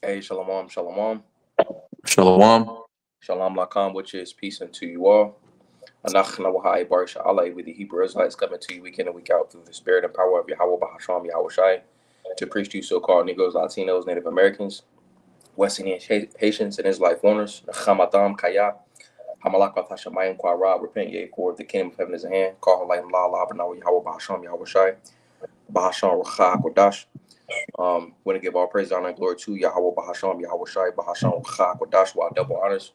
Hey, shalom, shalom, Shalom. shalom lakam, which is peace unto you all. Anach nawahai barsha Allah with the Hebrew Israelites coming to you week in and week out through the spirit and power of Yahweh Bahasham Yahweh Shai to preach to you so-called Negroes, Latinos, Native Americans, West Indians, Haitians, and Israelite foreigners. Chamatam Kaya, Hamalak Hashemayim Kwara, repent ye for the kingdom of heaven is at hand. Call Halayim La La Banawa Yahweh Bahasham Yahweh Shai, Bahasham Racha Kodash. Want to give all praise, honor, and glory to Yahweh Bahasham Yahweh Shai, Bahasham Racha Kodash, while double honors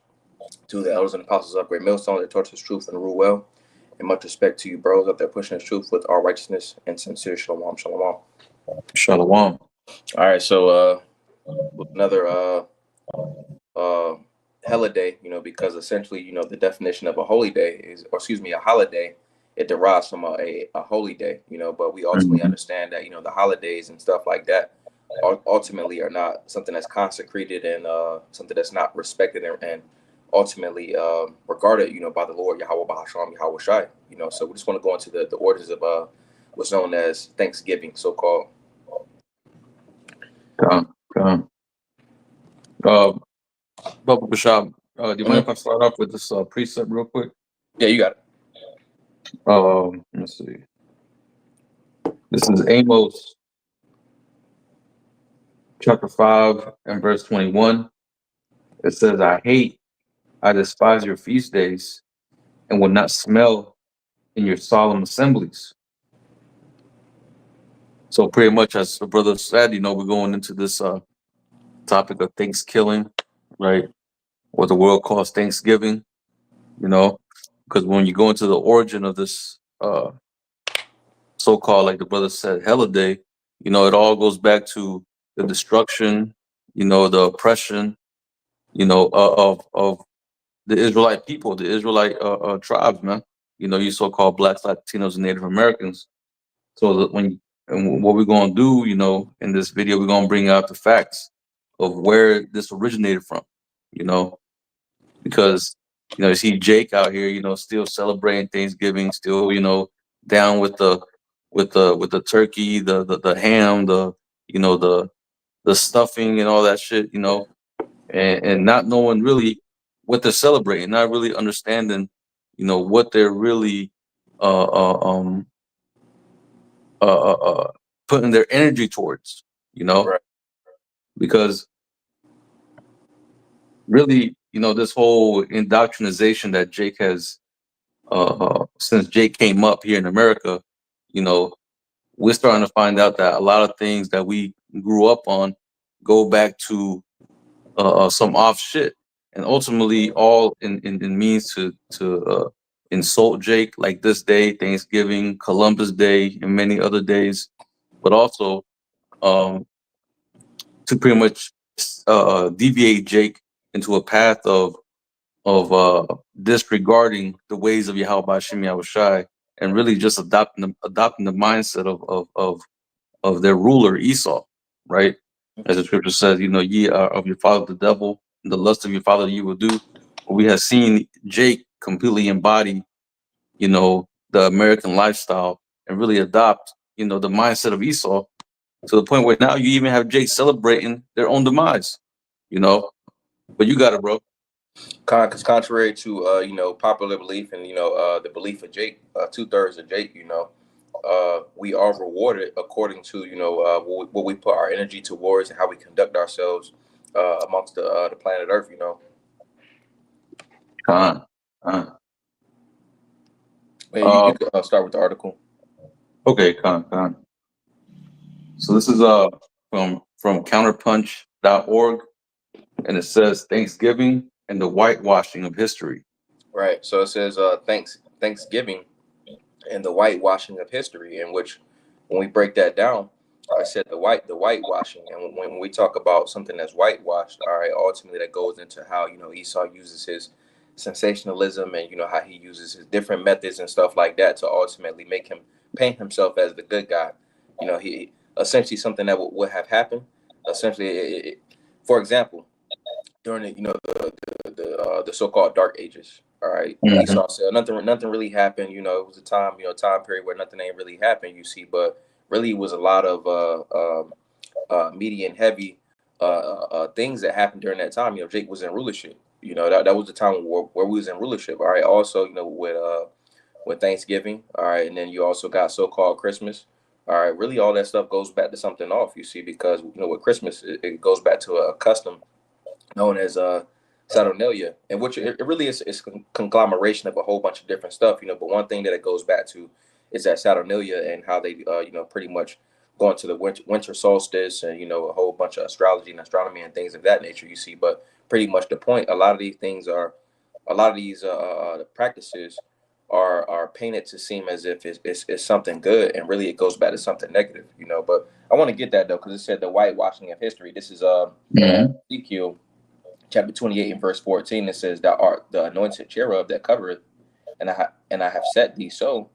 to the elders and apostles of Great Millstone that taught us truth and rule well. And much respect to you, bros, up there pushing the truth with all righteousness and sincere shalom, shalom. Shalom. All right, so another uh holiday, because essentially, the definition of a holy day is, or excuse me, a holiday, it derives from a holy day, but we ultimately Mhm. understand that, the holidays and stuff like that ultimately are not something that's consecrated and something that's not respected and ultimately regarded, by the Lord Yahweh Bahasham Yahweh Shai. So we just want to go into the orders of what's known as Thanksgiving, so called. Come, come. Uh, Baba Bashab, do you mind if I start off with this precept real quick? Yeah, you got it. Let's see. This is Amos chapter 5 and verse 21. It says, I despise your feast days and will not smell in your solemn assemblies. So pretty much as the brother said, we're going into this topic of Thanksgiving, right? What the world calls Thanksgiving, you know, because when you go into the origin of this so-called, like the brother said, holiday, it all goes back to the destruction, the oppression, of the Israelite people, the Israelite tribes, man. You so-called blacks, Latinos, and Native Americans. So that and what we're gonna do, in this video, we're gonna bring out the facts of where this originated from, you know, because you see Jake out here, still celebrating Thanksgiving, still, down with the turkey, the ham, the stuffing and all that shit, and not knowing really what they're celebrating, not really understanding, what they're really uh, uh um uh, uh, uh putting their energy towards, Right. because really, this whole indoctrination that Jake has since Jake came up here in America, you know, we're starting to find out that a lot of things that we grew up on go back to some off shit, and ultimately all in means to insult Jake, like this day, Thanksgiving, Columbus Day, and many other days, but also um, to pretty much deviate Jake into a path of disregarding the ways of Yahweh Hashem Yahweh Shai, and really just adopting the mindset of their ruler Esau, right? As the scripture says, ye are of your father the devil, and the lust of your father you will do. We have seen Jake completely embody, the American lifestyle and really adopt, the mindset of Esau, to the point where now you even have Jake celebrating their own demise, you know. But you got it, bro. Because contrary to popular belief and the belief of Jake, 2/3 of Jake, we are rewarded according to what we put our energy towards and how we conduct ourselves amongst the planet Earth. Con, con. Yeah, you Uh, could start with the article. okay, con. So this is from counterpunch.org, and it says Thanksgiving and the whitewashing of history. Right. So it says Thanksgiving and the whitewashing of history, in which when we break that down, I said the whitewashing, and when we talk about something that's whitewashed, all right, ultimately that goes into how Esau uses his sensationalism and how he uses his different methods and stuff like that to ultimately make him paint himself as the good guy. He essentially something that would have happened. Essentially, for example, during the so-called Dark Ages. All right, Mhm. Esau said nothing really happened. It was a time period where nothing ain't really happened. But really it was a lot of media and heavy things that happened during that time. Jake was in rulership. That was the time where we was in rulership. All right. Also, with Thanksgiving. All right, and then you also got so-called Christmas. All right, really, all that stuff goes back to something off. You see, because with Christmas, it goes back to a custom known as Saturnalia, and which it really is a conglomeration of a whole bunch of different stuff. But one thing that it goes back to is that Saturnalia and how they pretty much go into the winter solstice and a whole bunch of astrology and astronomy and things of that nature. You see, but pretty much the point. A lot of these practices are painted to seem as if it's something good, and really it goes back to something negative. But I want to get that though, because it said the whitewashing of history. This is Mhm. Ezekiel chapter 28 and verse 14. It says, "Thou art the anointed cherub that covereth, and I have set thee so.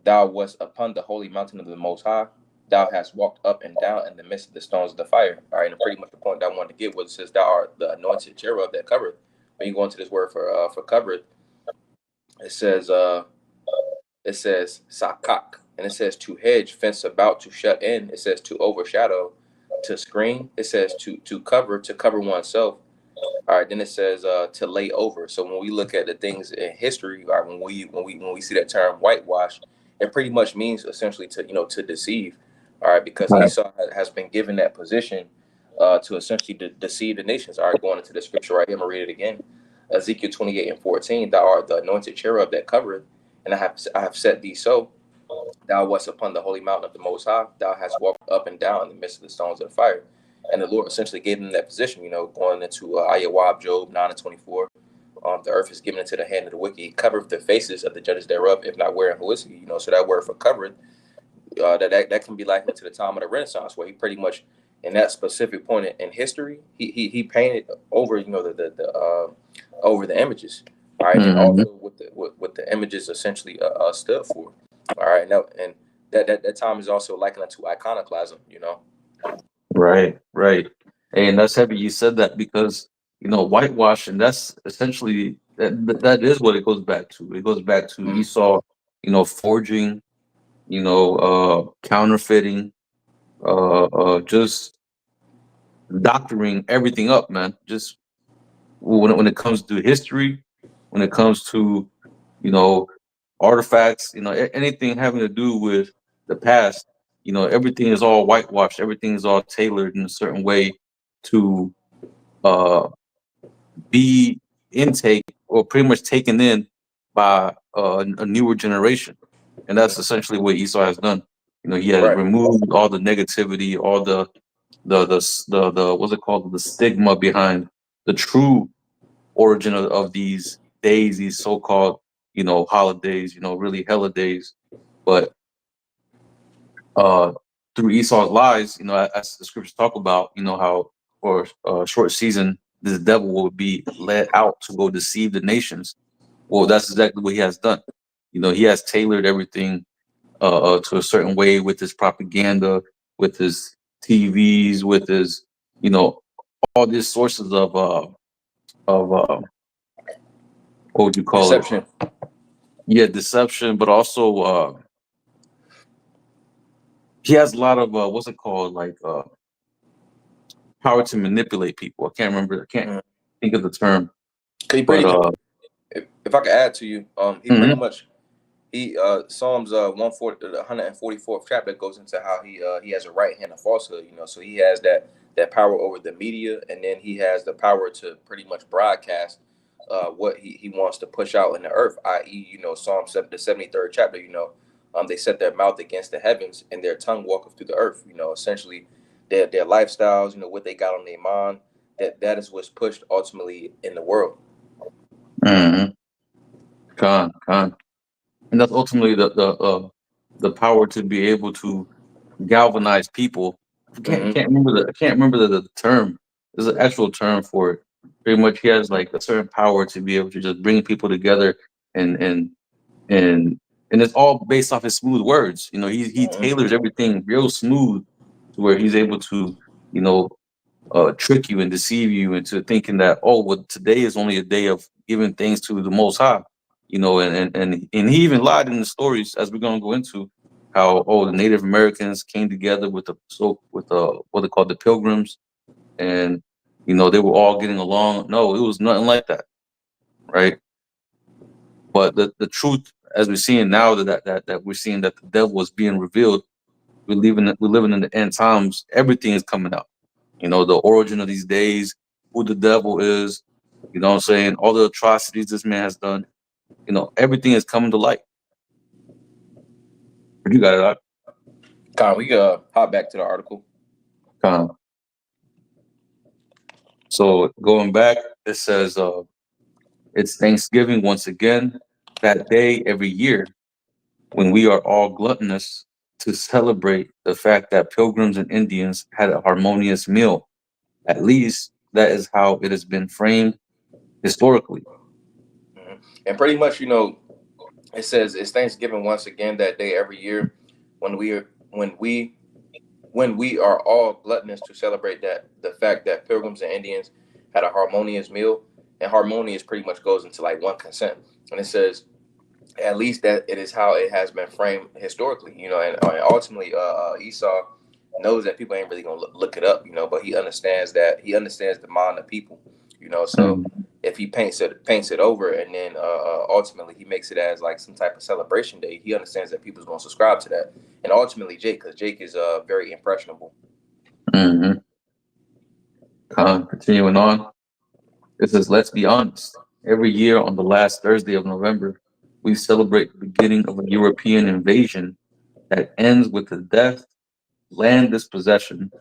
Thou wast upon the holy mountain of the Most High. Thou hast walked up and down in the midst of the stones of the fire." All right, and pretty much the point that I wanted to get was, it says, "Thou art the anointed cherub that covereth." When you go into this word for covereth, it says sakak, and it says to hedge, fence about, to shut in. It says to overshadow, to screen. It says to cover oneself. All right, then it says to lay over. So when we look at the things in history, all right, when we see that term whitewash, it pretty much means essentially to deceive. All right, because Right. Esau has been given that position to essentially deceive the nations. All right, going into the scripture right here, I'm gonna read it again. Ezekiel 28 and 14. Thou art the anointed cherub that covereth, and I have set thee so. Thou wast upon the holy mountain of the Most High. Thou hast walked up and down in the midst of the stones of the fire. And the Lord essentially gave them that position, going into Ayawab, Job 9 and 24. The earth is given into the hand of the wicked. He covereth the faces of the judges thereof, if not wherein who is he? So that word for covereth, that can be likened to the time of the Renaissance, where he pretty much, in that specific point in history, he painted over, the over the images. All right, and Mhm. also with the images essentially stood for. All right, now and that time is also likened to iconoclasm. Right, right. And that's heavy you said that because whitewashing, that's essentially that is what it goes back to. It goes back to Mm, Esau, forging, counterfeiting, just doctoring everything up, man. Just when it comes to history, when it comes to you know artifacts, anything having to do with the past, everything is all whitewashed. Everything is all tailored in a certain way to uh, be intake or pretty much taken in by a newer generation, and that's essentially what Esau has done. He has right. removed all the negativity, all the what's it called, the stigma behind the true origin of these days, these so-called holidays, really holidays. But uh, through Esau's lies, as the scriptures talk about, how for a short season this devil will be led out to go deceive the nations. Well, that's exactly what he has done. He has tailored everything to a certain way with his propaganda, with his TVs, with his, you know, all these sources of what would you call it? Deception. Yeah, deception, but also he has a lot of what's it called, like power to manipulate people. I can't remember. I can't Mm. think of the term, He but pretty if I could add to you, he pretty mhm, much he Psalms 140, the 144th chapter goes into how he has a right hand of falsehood. So he has that power over the media, and then he has the power to pretty much broadcast what he wants to push out in the earth, i.e., Psalm 7, the 73rd chapter. They set their mouth against the heavens, and their tongue walketh through the earth. Essentially their lifestyles, what they got on their mind, that is what's pushed ultimately in the world. mhm, con, and that's ultimately the power to be able to galvanize people. Hmm. I can't remember the term. There's an actual term for it. Pretty much, he has like a certain power to be able to just bring people together, and and and and it's all based off his smooth words. He Hmm. tailors everything real smooth to where he's able to you know trick you and deceive you into thinking that, oh, well, today is only a day of giving thanks to the Most High. And he even lied in the stories, as we're gonna go into, how, oh, the Native Americans came together with the what they call the Pilgrims, and they were all getting along. No, it was nothing like that, right? But the truth, as we're seeing now, that we're seeing that the devil is being revealed. We're living in the end times. Everything is coming out. The origin of these days, who the devil is. You know what I'm saying? All the atrocities this man has done. Everything is coming to light. You got it out. Con, we hop back to the article. So going back, it says it's Thanksgiving once again, that day every year when we are all gluttonous to celebrate the fact that pilgrims and Indians had a harmonious meal. At least that is how it has been framed historically. And pretty much, it says it's Thanksgiving once again that day every year when we are when we are all gluttonous to celebrate that the fact that pilgrims and Indians had a harmonious meal. And harmonious pretty much goes into like one consent. And it says at least that it is how it has been framed historically, and ultimately Esau knows that people ain't really gonna look it up, but he understands the mind of people, so Mhm. if he paints it over, and then ultimately he makes it as like some type of celebration day, he understands that people's gonna subscribe to that. And ultimately Jake, because Jake is very impressionable. Mhm. Continuing on, it says, let's be honest. Every year on the last Thursday of November, we celebrate the beginning of a European invasion that ends with the death, land dispossession,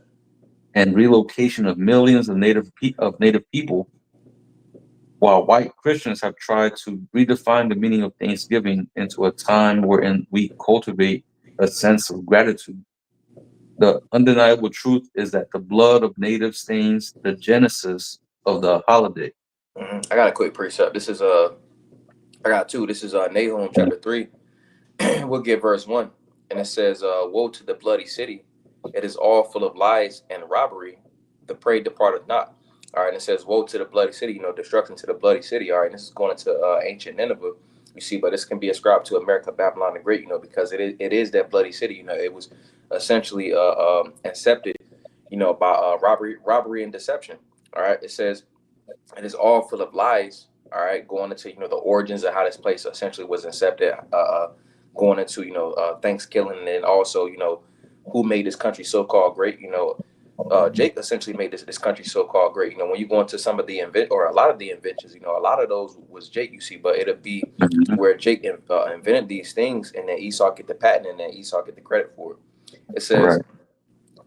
and relocation of millions of native people, while white Christians have tried to redefine the meaning of Thanksgiving into a time wherein we cultivate a sense of gratitude. The undeniable truth is that the blood of natives stains the genesis of the holiday. I got a quick precept. This is I got two. This is Nahum chapter 3. We'll get verse 1. And it says, woe to the bloody city, it is all full of lies and robbery, the prey departeth not. All right. And it says, woe to the bloody city, destruction to the bloody city. All right. And this is going into ancient Nineveh, you see, but this can be ascribed to America, Babylon the Great, because it is that bloody city. It was essentially incepted, by robbery and deception. All right. It says, it is all full of lies. All right, going into the origins of how this place essentially was incepted, going into Thanksgiving, and then also who made this country so called great. Jake essentially made this country so called great. When you go into some of the a lot of the inventions, a lot of those was Jake, you see, but it'll be Mhm. where Jake invented these things, and then Esau get the patent, and then Esau get the credit for it. It says Right.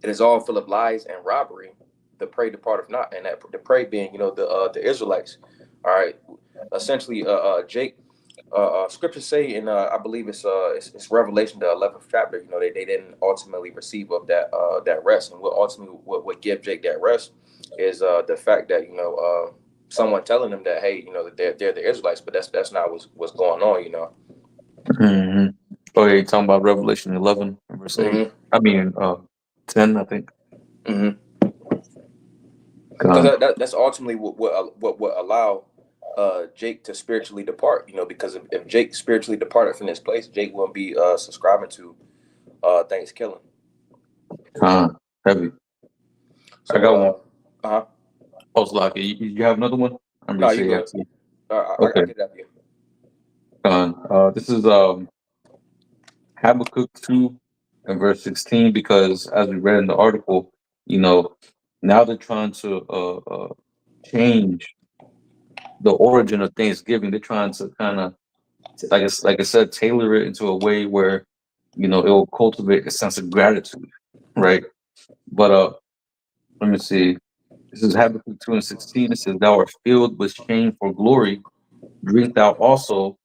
it is all full of lies and robbery. The prey departeth not, and that the prey being, the Israelites. All right, essentially, Jake. Scriptures say in I believe it's Revelation the 11th chapter. They didn't ultimately receive of that rest, and what ultimately what give Jake that rest is the fact that someone telling them that, hey, that they're the Israelites, but that's not what's going on. Hmm. Oh yeah, you're talking about Revelation 11 verse 8. Mm-hmm. I mean, 10, I think. Mm-hmm. Because Gone. that's ultimately what allow Jake to spiritually depart. Because if Jake spiritually departed from this place, Jake won't be subscribing to Thanksgiving. Heavy. I So got one. uh-huh. Post lock. You have another one? I'm gonna No, you say good. after you. I Okay. get that for you. Gone. This is Habakkuk 2 and verse 16, because as we read in the article, you know, now they're trying to change the origin of Thanksgiving. They're trying to kind of, like I said, tailor it into a way where it will cultivate a sense of gratitude, right? But let me see. This is Habakkuk 2 and 16. It says, "Thou art filled with shame for glory. Drink thou also,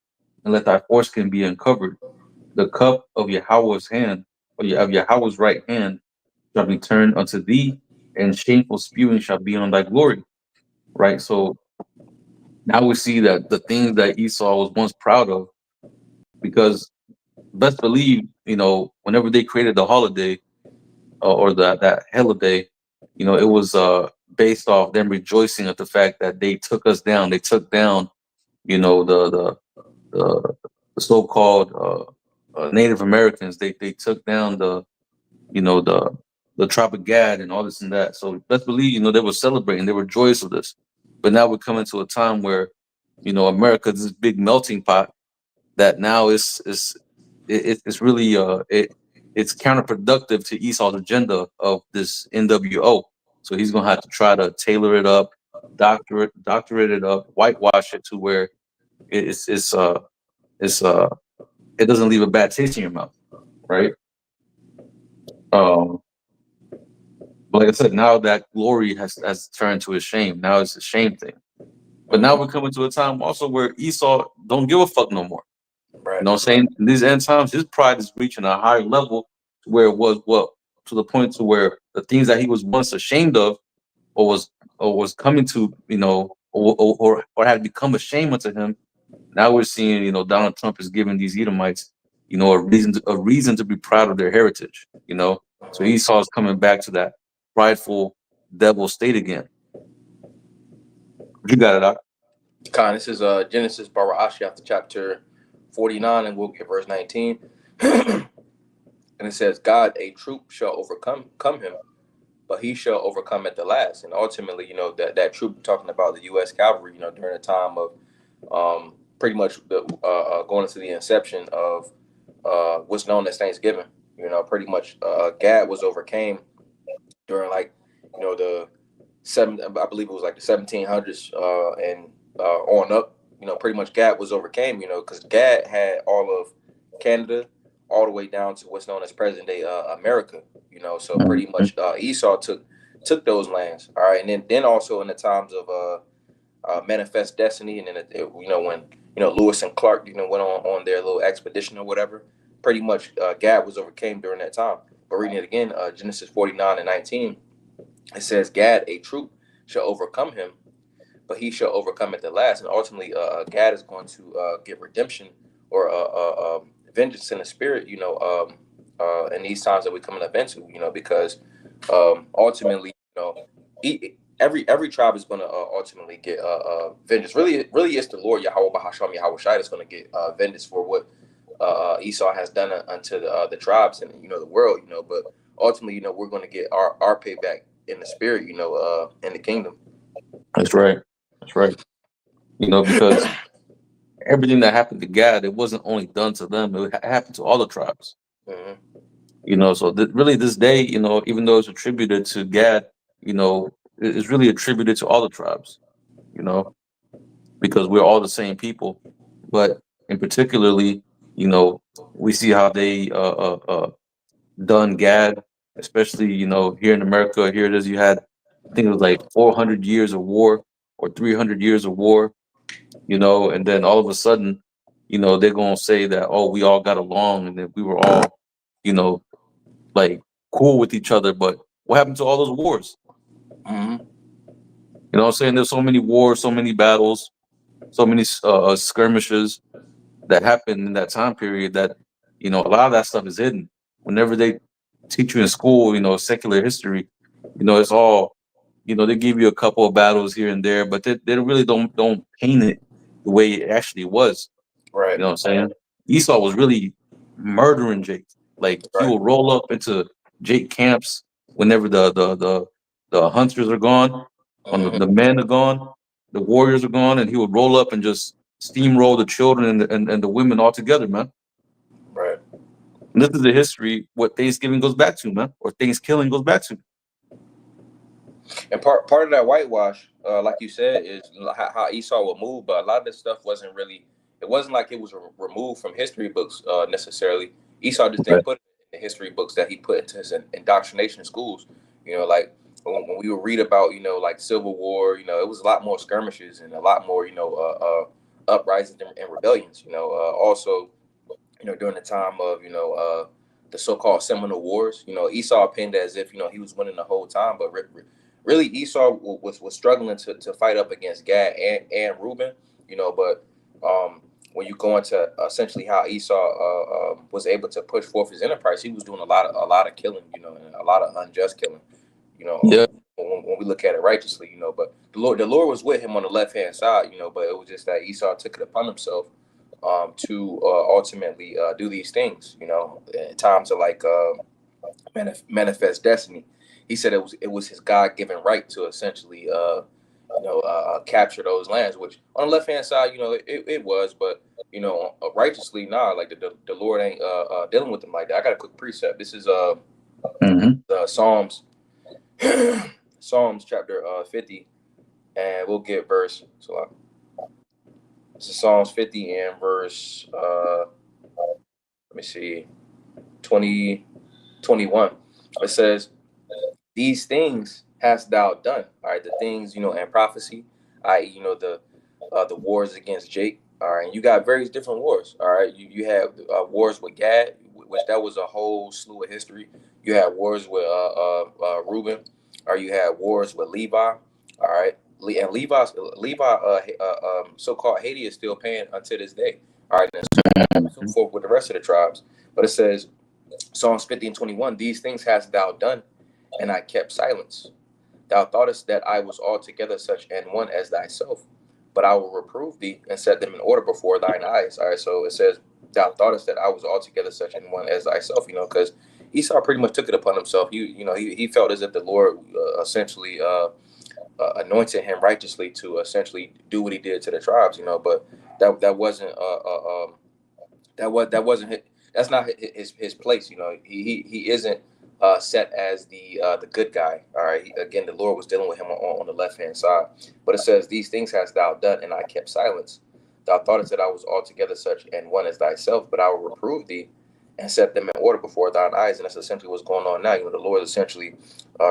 and let thy foreskin be uncovered. The cup of Yahweh's hand, of Yahweh's right hand, shall be turned unto thee, and shameful spewing shall be on thy glory." Right. So now we see that the things that Esau was once proud of, because best believe, whenever they created the holiday, or that holiday, it was based off them rejoicing at the fact that they took us down. They took down, the the so-called Native Americans. They took down the the tribe of Gad and all this and that. So let's believe, they were celebrating, they were joyous of this. But now we're coming to a time where, America is this big melting pot that now it's really it's counterproductive to Esau's agenda of this NWO. So he's gonna have to try to tailor it up, doctorate it up, whitewash it to where it's it doesn't leave a bad taste in your mouth, right? Um, but like I said, now that glory has turned to a shame. Now it's a shame thing. But now Mm-hmm. we're coming to a time also where Esau don't give a fuck no more. You Right. know what I'm saying? In these end times, his pride is reaching a higher level to where it was what to the point to where the things that he was once ashamed of or was coming to, or had become a shame unto him. Now we're seeing, Donald Trump is giving these Edomites, a reason to be proud of their heritage, So Mm-hmm. Esau is coming back to that prideful devil state again. You got it, Doc. Khan, this is Genesis Barashi after chapter 49, and we'll get verse 19. And it says, God, a troop shall come him, but he shall overcome at the last. And ultimately, that troop talking about the U.S. cavalry, during the time of pretty much going into the inception of what's known as Thanksgiving. Pretty much Gad was overcame during the I believe it was like the 1700s and on up. Pretty much Gad was overcame. Because Gad had all of Canada, all the way down to what's known as present day America. So pretty Mhm. much Esau took those lands. All right, and then also in the times of Manifest Destiny, and then when Lewis and Clark went on their little expedition or whatever. Pretty much Gad was overcame during that time. But reading it again, Genesis 49 and 19, it says, Gad, a troop, shall overcome him, but he shall overcome at the last. And ultimately, Gad is going to get redemption or vengeance in the spirit, in these times that we're coming up into, because ultimately, every tribe is going to ultimately get vengeance. Really, it's the Lord Yahweh Bahasham Yahweh Shai that's going to get vengeance for what Esau has done unto the tribes and the world. But ultimately, we're going to get our payback in the spirit. In the kingdom. That's right. That's right. Because everything that happened to Gad, it wasn't only done to them; it happened to all the tribes. Hmm. So really, this day, even though it's attributed to Gad, it's really attributed to all the tribes. You know, because we're all the same people. But in particularly, you know, we see how they done Gad, especially here in America. Here it is. You had, I think it was like 400 years of war or 300 years of war. And then all of a sudden, they're gonna say that, oh, we all got along and that we were all, you know, like cool with each other. But what happened to all those wars? Hmm. You know what I'm saying? There's so many wars, so many battles, so many skirmishes that happened in that time period that, a lot of that stuff is hidden. Whenever they teach you in school, secular history, it's all, they give you a couple of battles here and there, but they really don't paint it the way it actually was. You Right. know what I'm saying? Esau was really murdering Jake. Like he Right. will roll up into Jake camps whenever the hunters are gone, when the, Hmm. the men are gone, the warriors are gone, and he would roll up and just steamroll the children and the women all together, man. Right. And this is the history what Thanksgiving goes back to, man, or Thanksgiving goes back to. And part of that whitewash, like you said, is how Esau would move. But a lot of this stuff wasn't really. It wasn't like it was removed from history books necessarily. Esau just Right. didn't put it in the history books that he put into his indoctrination schools. Like when we would read about like Civil War, it was a lot more skirmishes and a lot more uprisings and rebellions. Also during the time of the so-called Seminole Wars. Esau pinned as if he was winning the whole time, but really Esau was struggling to fight up against Gad and Reuben. But when you go into essentially how Esau was able to push forth his enterprise, he was doing a lot of killing, and a lot of unjust killing. Yeah. When we look at it righteously, but the Lord was with him on the left hand side, but it was just that Esau took it upon himself to ultimately do these things, in times of like manifest destiny. He said it was his God given right to essentially capture those lands. Which on the left hand side, it was, but righteously, nah. Like the Lord ain't dealing with them like that. I got a quick precept. This is Mm-hmm. Psalms Psalms chapter 50, and we'll get verse. So this is Psalms 50 and verse. Let me see, 20 21. It says, "These things hast thou done." All right, the things and prophecy, i.e., the wars against Jake. All right, and you got various different wars. All right, you have wars with Gad, which that was a whole slew of history. You had wars with Reuben, or you had wars with Levi. All right, and Levi, so-called Haiti is still paying until this day. All right, and so forth with the rest of the tribes. But it says, Psalms 50 and 21, "These things hast thou done, and I kept silence. Thou thoughtest that I was altogether such an one as thyself, but I will reprove thee and set them in order before thine eyes." All right, so it says, "Thou thoughtest that I was altogether such an one as thyself," because Esau pretty much took it upon himself. He felt as if the Lord essentially anointed him righteously to essentially do what he did to the tribes, but that wasn't that wasn't that's not his place. He isn't set as the good guy. All right. Again, the Lord was dealing with him on the left hand side. But it says, "These things hast thou done, and I kept silence. Thou thoughtest that I was altogether such an one as thyself, but I will reprove thee and set them in order before thine eyes." And that's essentially what's going on now. The Lord is essentially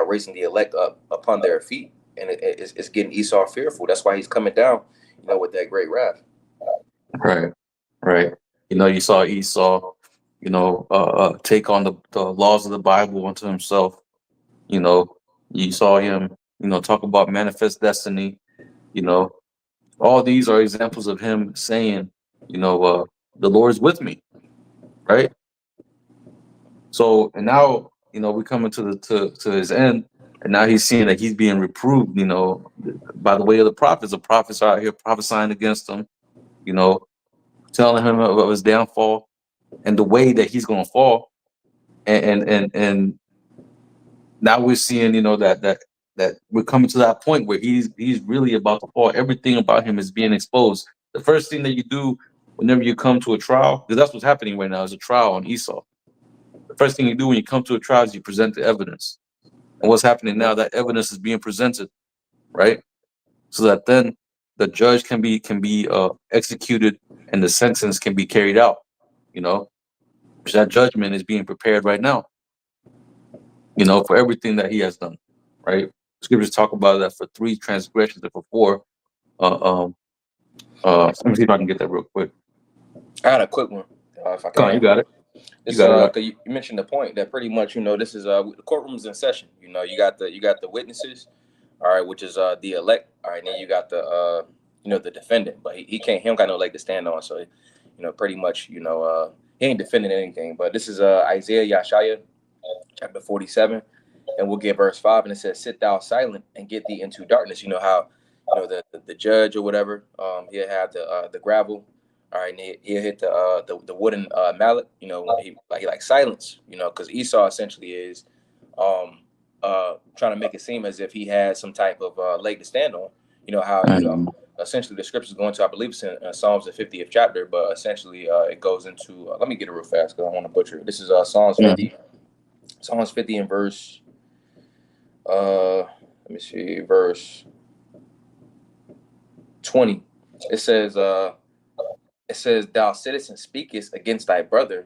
raising the elect up upon their feet, and it's getting Esau fearful. That's why he's coming down, with that great wrath. Right, right. You saw Esau, take on the laws of the Bible onto himself. You know, you saw him, talk about manifest destiny. You know, all these are examples of him saying, the Lord's with me, right? So, and now, we come into to his end, and now he's seeing that he's being reproved, by the way of the prophets. The prophets are out here prophesying against him, you know, telling him of his downfall and the way that he's going to fall. And now we're seeing, that we're coming to that point where he's really about to fall. Everything about him is being exposed. The first thing that you do whenever you come to a trial, because that's what's happening right now, is a trial on Esau. The first thing you do when you come to a trial is you present the evidence. And what's happening now, that evidence is being presented, right? So that then the judge can be executed and the sentence can be carried out. You know, which that judgment is being prepared right now. For everything that he has done, right? Scriptures talk about that for 3 transgressions and for 4. Uh, let me see if I can get that real quick. I had a quick one, if I Come on, you can. got it. You This got it. 'cause you mentioned the point that pretty much this is the courtroom's in session. You got the witnesses, all right, which is the elect, all right. And then you got the defendant, but he don't got no leg to stand on, so pretty much he ain't defending anything. But this is Isaiah Yashaya chapter 47, and we'll get verse 5, and it says, "Sit thou silent and get thee into darkness." You know how the judge or whatever, he'll have the gravel, all right, and he'll hit the wooden mallet, he like silence, because Esau essentially is trying to make it seem as if he has some type of leg to stand on. How essentially the scriptures go into, I believe it's in Psalms the 50th chapter, but essentially it goes into let me get it real fast because I want to butcher it. This is Psalms 50. Psalms 50 in verse, let me see, verse 20. It says, "Thou sittest and speakest against thy brother,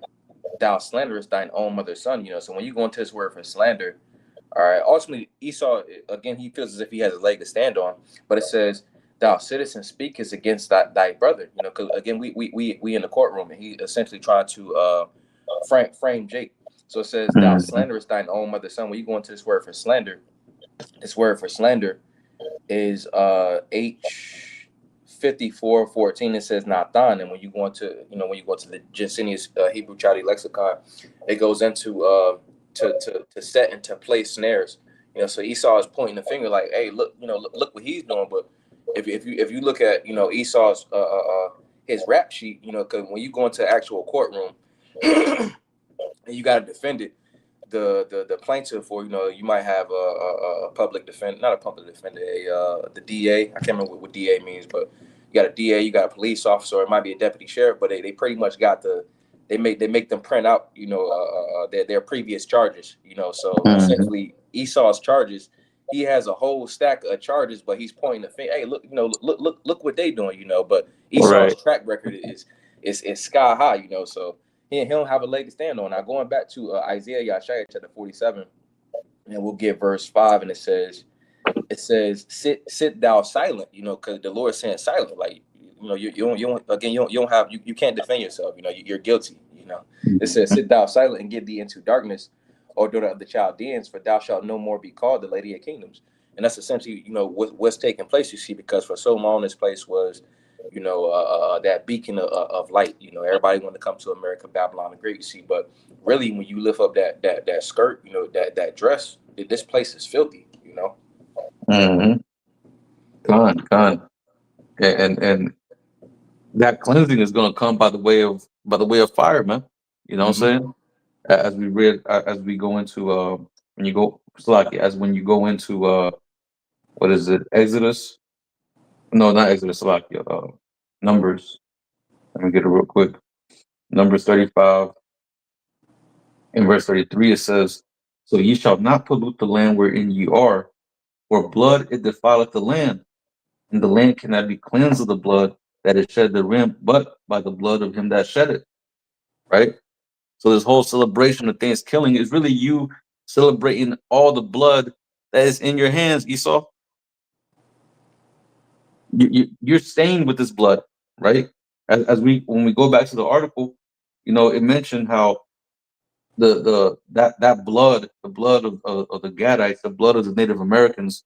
thou slanderest thine own mother's son." So when you go into this word for slander, all right, ultimately Esau, again, he feels as if he has a leg to stand on, but it says, "Thou sittest and speakest against thy brother." Because again, we in the courtroom, and he essentially trying to frame Jake. So it says, "Thou slanderest thine own mother's son." When you go into this word for slander, is H54:14. It says Nathan, and when you go into the Jensenius Hebrew Chaldee lexicon, it goes into to set and to place snares. So Esau is pointing the finger like, "Hey, look, look what he's doing." But if you look at Esau's his rap sheet, because when you go into actual courtroom and you got to defend it, the plaintiff, or you might have a public defender, not a public defender, the DA. I can't remember what DA means, but you got a DA, you got a police officer, or it might be a deputy sheriff, but they pretty much got they make them print out their previous charges. So Mhm. essentially Esau's charges. He has a whole stack of charges, but he's pointing the finger. Hey, look, look what they doing. But Esau's Right. track record is sky high. So he don't have a leg to stand on. Now going back to Isaiah Yeshaya chapter 47, and we'll get verse 5, and it says sit thou silent, because the Lord is saying silent, like you can't defend yourself, you're guilty. It says Mhm. sit thou silent and get thee into darkness, or daughter of the Chaldeans, for thou shalt no more be called the lady of kingdoms. And that's essentially what's taking place, you see, because for so long this place was that beacon of light. Everybody wanted to come to America, Babylon the Great, you see. But really, when you lift up that skirt, that dress, this place is filthy. Mhm. Con. And that cleansing is going to come by the way of fire, man. You know what I'm Mm-hmm. saying? As we read, as we go into when you go Salaki, as when you go into what is it, Exodus? No, not Exodus, Salaki. Numbers. Let me get it real quick. Numbers 35 in verse 33. It says, "So ye shall not pollute the land wherein ye are, for blood it defileth the land, and the land cannot be cleansed of the blood that is shed therein, but by the blood of him that shed it." Right. So this whole celebration of Thanksgiving is really you celebrating all the blood that is in your hands, Esau. You're stained with this blood, right? As we when we go back to the article, it mentioned how that blood, the blood of the Gadites, the blood of the Native Americans,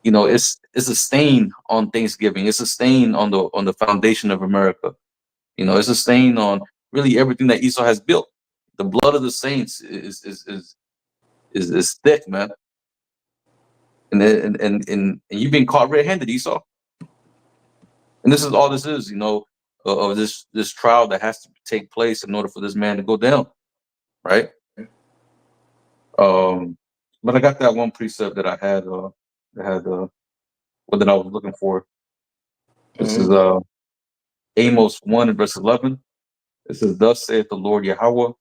it's a stain on Thanksgiving. It's a stain on the foundation of America. It's a stain on really everything that Esau has built. The blood of the saints is thick, man. And you've been caught red-handed, Esau. And this is all this is, of this trial that has to take place in order for this man to go down, right? Um, but I got that one precept that I had, what that I was looking for. This is Mm-hmm. Amos 1 and verse 11. It says, "Thus saith the Lord Yahweh,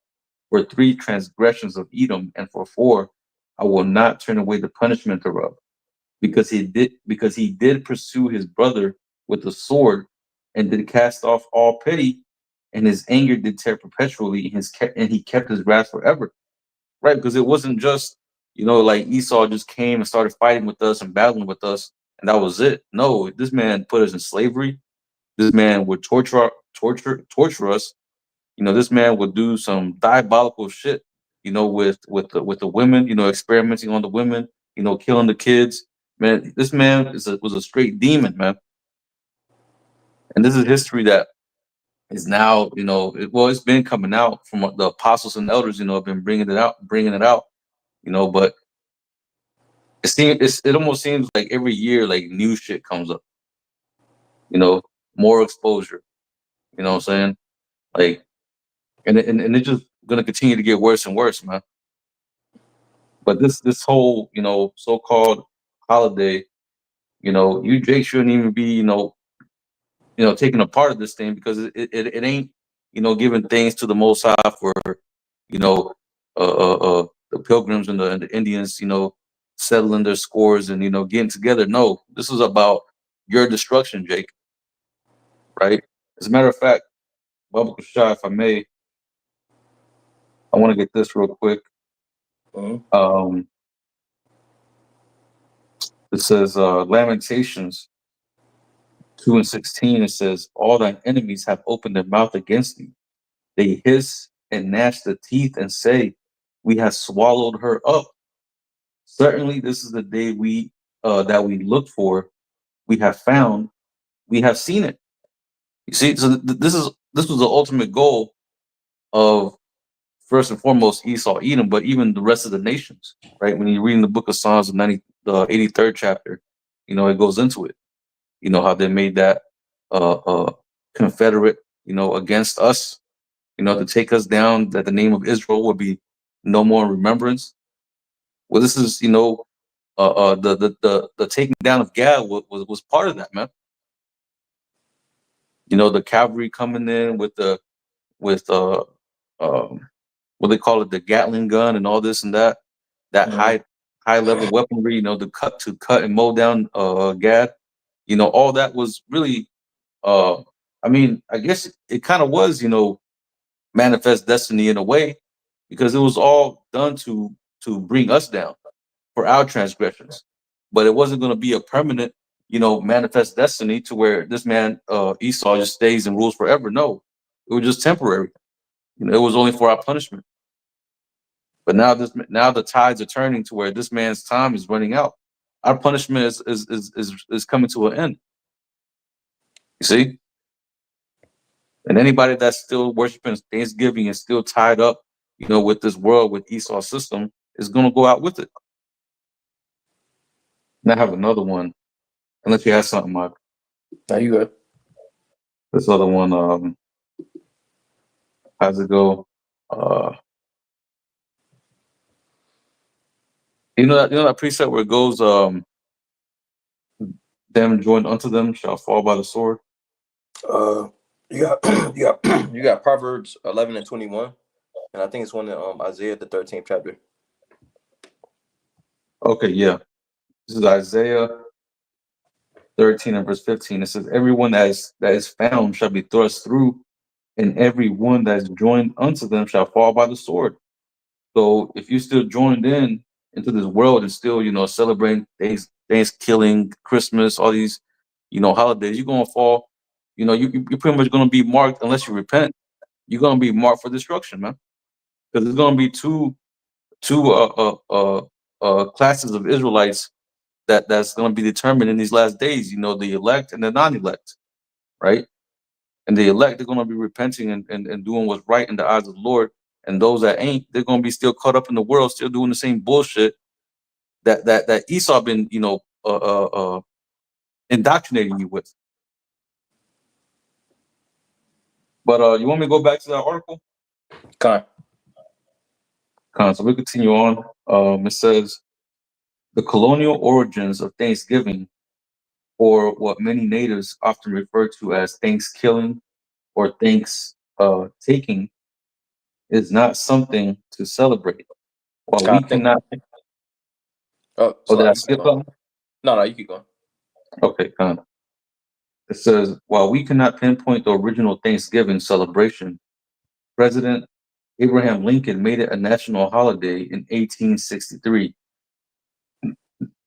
for 3 transgressions of Edom, and for 4, I will not turn away the punishment thereof, because he did pursue his brother with the sword, and did cast off all pity, and his anger did tear perpetually, and he kept his wrath forever." Right? Because it wasn't just, like Esau just came and started fighting with us and battling with us, and that was it. No, this man put us in slavery. This man would torture us. This man would do some diabolical shit, with the women, experimenting on the women, killing the kids. Man, this man was a straight demon, man. And this is history that is now, it's been coming out from the apostles and elders, have been bringing it out, but it almost seems like every year, like new shit comes up, you know, more exposure, you know what I'm saying? Like, and it's just gonna continue to get worse and worse, man. But this whole, so-called holiday, you Jake shouldn't even be, taking a part of this thing, because it ain't, giving things to the Most High for, you know, the pilgrims and the Indians, settling their scores and getting together. No, this is about your destruction, Jake. Right? As a matter of fact, Baba Shah, if I may, I want to get this real quick. Mm-hmm. Um, it says Lamentations 2:16. It says, "All thine enemies have opened their mouth against thee. They hiss and gnash the teeth and say, we have swallowed her up. Certainly, this is the day that we look for. We have found. We have seen it." You see, so this was the ultimate goal of, first and foremost, Esau, Edom, but even the rest of the nations. Right? When you read in the book of Psalms, the 83rd chapter, it goes into it. How they made that confederate, against us. To take us down. That the name of Israel would be no more in remembrance. Well, this is, the taking down of Gad was part of that, man. The cavalry coming in with what they call it, the Gatling gun and all this and that Mhm. high level weaponry, to cut and mow down Gad. All that was really, uh I mean, I guess it kind of was, manifest destiny in a way, because it was all done to bring us down for our transgressions. But it wasn't going to be a permanent, manifest destiny to where this man Esau just stays and rules forever. No, it was just temporary. It was only for our punishment. But now the tides are turning to where this man's time is running out. Our punishment is coming to an end. You see, and anybody that's still worshiping Thanksgiving and still tied up, with this world, with Esau's system, is going to go out with it. And I have another one. Unless you have something, Mark. Now you good. This other one, how's it go? You know that precept where it goes, them joined unto them shall fall by the sword. Uh, you got you got Proverbs 11:21, and I think it's one in Isaiah the 13th chapter. Okay, yeah. This is Isaiah 13 and verse 15. It says, everyone that is found shall be thrust through, and every one that is joined unto them shall fall by the sword. So if you still joined into this world and still, celebrating Thanksgiving, Christmas, all these, holidays, you're gonna fall. You're pretty much gonna be marked, unless you repent. You're gonna be marked for destruction, man. Because there's gonna be two classes of Israelites that's gonna be determined in these last days. The elect and the non-elect, right? And the elect, they're gonna be repenting and doing what's right in the eyes of the Lord. And those that ain't, they're gonna be still caught up in the world, still doing the same bullshit that Esau been, indoctrinating you with. But you want me to go back to that article? Con. So we continue on. It says the colonial origins of Thanksgiving, or what many natives often refer to as Thanksgiving or Thanks taking, is not something to celebrate. While Con, we I think. cannot, Oh, oh, did sorry. I You keep skip going. something? No, you keep going. Okay, it says, while we cannot pinpoint the original Thanksgiving celebration, President Abraham Lincoln made it a national holiday in 1863.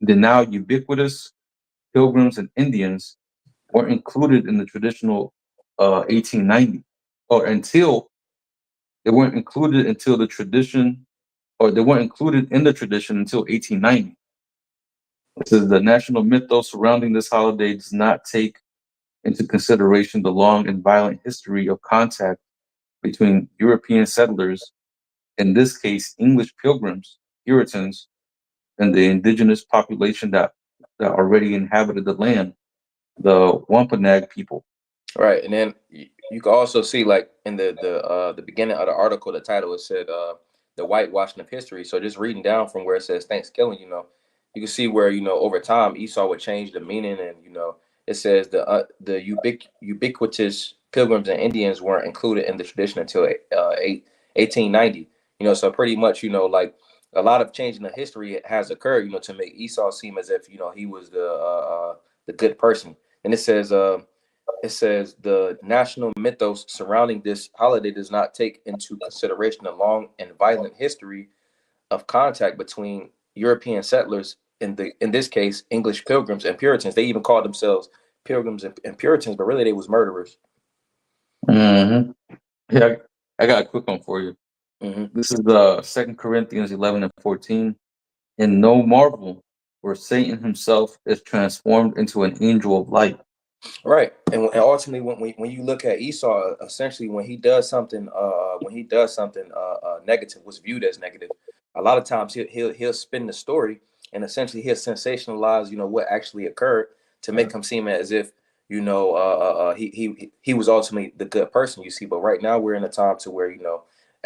The now ubiquitous Pilgrims and Indians were included in the traditional 1890, or until they weren't included until the tradition, or they weren't included in the tradition until 1890. It says the national mythos surrounding this holiday does not take into consideration the long and violent history of contact between European settlers, in this case, English pilgrims, Puritans, and the indigenous population that already inhabited the land, the Wampanoag people. Right, and then you can also see, like, in the beginning of the article, the title, it said the whitewashing of history. So just reading down from where it says Thanksgiving, you can see where over time Esau would change the meaning, and it says the ubiquitous Pilgrims and Indians weren't included in the tradition until 1890. So pretty much, like, a lot of changing the history has occurred, to make Esau seem as if he was the good person. And it says the national mythos surrounding this holiday does not take into consideration the long and violent history of contact between European settlers, in this case English Pilgrims and Puritans. They even called themselves Pilgrims and Puritans, but really they was murderers. Hmm. Yeah, I got a quick one for you. Hmm. This is Second Corinthians 11 and 14. And no marvel, for Satan himself is transformed into an angel of light. Right, and ultimately, when you look at Esau, essentially when he does something negative, was viewed as negative. A lot of times he'll spin the story, and essentially he'll sensationalize what actually occurred to make him seem as if he was ultimately the good person. You see, but right now we're in a time to where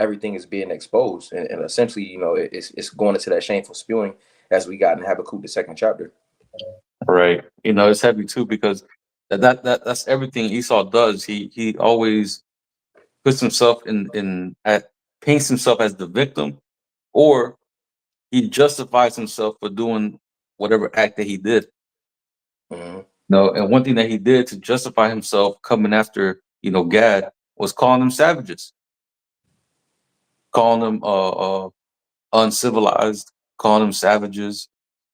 everything is being exposed, and essentially, it's going into that shameful spewing as we got in Habakkuk the second chapter. Right. It's heavy too because that's everything Esau does. He always puts himself in at paints himself as the victim, or he justifies himself for doing whatever act that he did. Hmm. No, and one thing that he did to justify himself coming after, Gad was calling them savages, calling them uncivilized, calling them savages,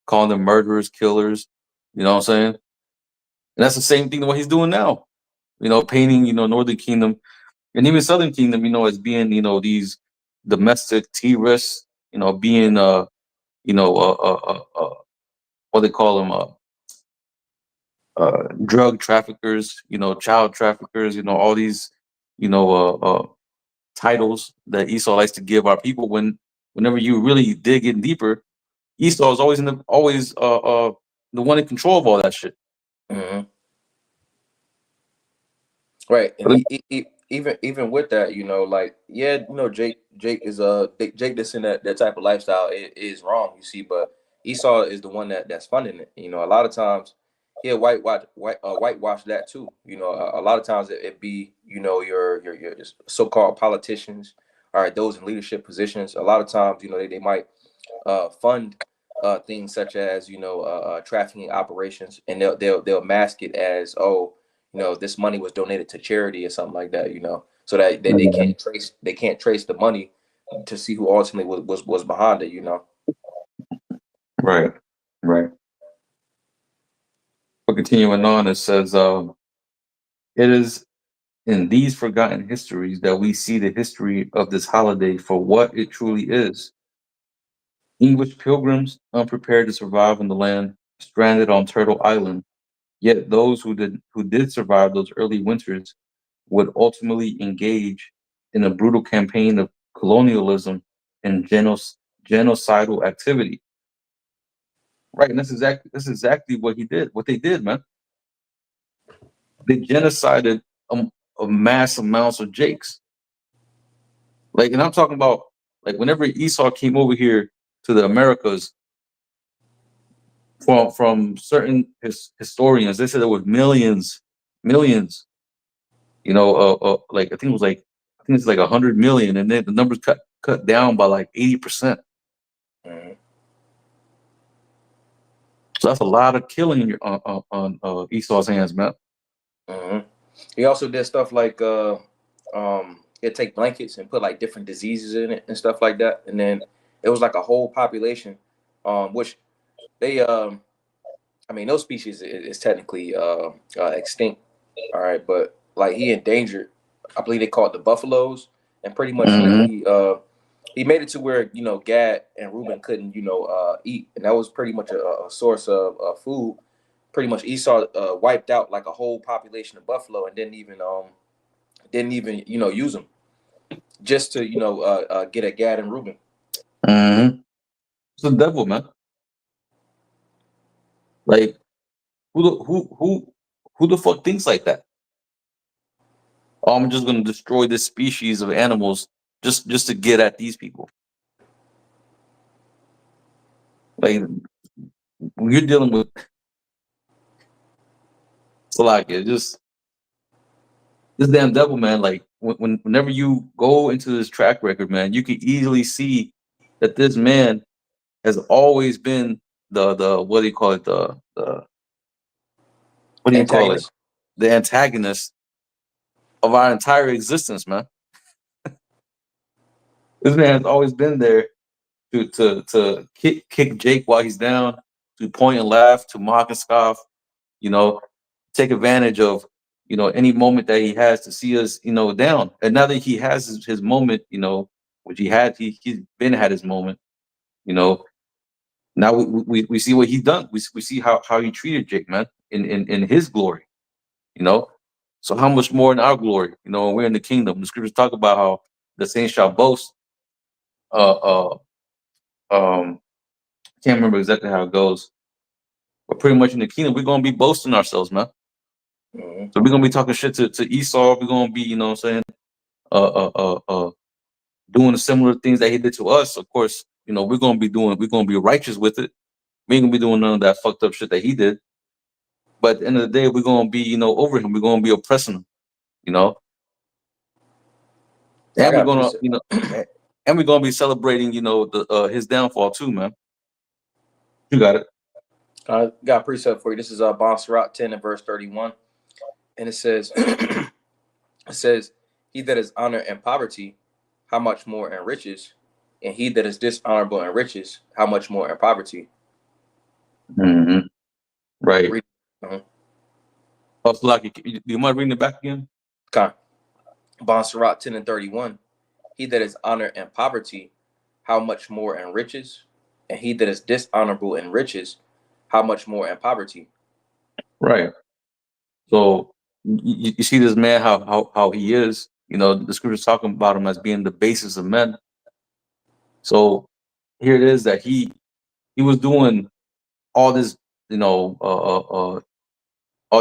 calling them murderers, killers. You know what I'm saying? And that's the same thing that what he's doing now. Painting, Northern Kingdom and even Southern Kingdom, as being, these domestic terrorists, being what they call them, drug traffickers, child traffickers, all these, you know, titles that Esau likes to give our people. Whenever you really dig in deeper, Esau is always the one in control of all that shit. Hmm. Right, and But even with that, like, yeah, Jake is Jake that's in that type of lifestyle is wrong, you see, but Esau is the one that's funding it. A lot of times he'll whitewash that too. A lot of times it be your so-called politicians, all right, those in leadership positions. A lot of times, they might fund things such as trafficking operations, and they'll mask it as, oh, this money was donated to charity or something like that, so that they can't trace the money to see who ultimately was behind it. right, right. But continuing on, it says, it is in these forgotten histories that we see the history of this holiday for what it truly is. English pilgrims, unprepared to survive in the land, stranded on Turtle Island. Yet those who did survive those early winters would ultimately engage in a brutal campaign of colonialism and genocidal activity. Right, and that's exactly what they did, man. They genocided a mass amounts of Jakes. Like, and I'm talking about like whenever Esau came over here to the Americas, from certain historians, they said there was millions, millions. Like I think it's like 100 million, and then the numbers cut down by like 80%. Hmm. So that's a lot of killing in on Esau's hands, man. Hmm. He also did stuff like he'd take blankets and put like different diseases in it and stuff like that, and then it was like a whole population, which they I mean, those species is technically extinct, all right, but like he endangered, I believe they call it the buffaloes, and pretty much Hmm. he made it to where Gad and Reuben couldn't eat, and that was pretty much a source of food. Pretty much Esau wiped out like a whole population of buffalo and didn't even use them just to get at Gad and Reuben. Hmm. It's the devil, man. Like, who the fuck thinks like that? Oh, I'm just gonna destroy this species of animals just to get at these people. Like, when you're dealing with Slovakia, just this damn devil, man. Like, whenever you go into this track record, man, you can easily see that this man has always been the what do you call it, the what do you call it, Antagonist. the antagonist of our entire existence, man. This man has always been there to kick Jake while he's down, to point and laugh, to mock and scoff, you know, take advantage of, any moment that he has to see us, down. And now that he has his moment, which he's been had his moment, you know, now we see what he's done. We see how he treated Jake, man, in his glory, you know. So how much more in our glory, when we're in the kingdom? The scriptures talk about how the saints shall boast. Uh, uh, I can't remember exactly how it goes, but pretty much in the kingdom, we're gonna be boasting ourselves, man. Hmm. So we're gonna be talking shit to Esau. We're gonna be, you know what I'm saying? Uh, uh, uh, uh, doing the similar things that he did to us, of course, we're gonna be righteous with it. We ain't gonna be doing none of that fucked up shit that he did. But at the end of the day, we're gonna be, over him. We're gonna be oppressing him, you know, I and we're got a gonna, precept. and we're gonna be celebrating, the his downfall too, man. You got it. Got a precept for you. This is Bon Sirach 10 and verse 31. And it says, it says, he that is honored in poverty, how much more in riches? And he that is dishonorable in riches, how much more in poverty? Hmm. Right. Read. Uh-huh. Oh, Salaki, do you mind reading it back again? Okay. Bon Sirach 10 and 31. He that is honored in poverty, how much more in riches? And he that is dishonorable in riches, how much more in poverty? Right. So you see this man, how he is. The scripture's talking about him as being the basis of men. So here it is that he was doing all this, all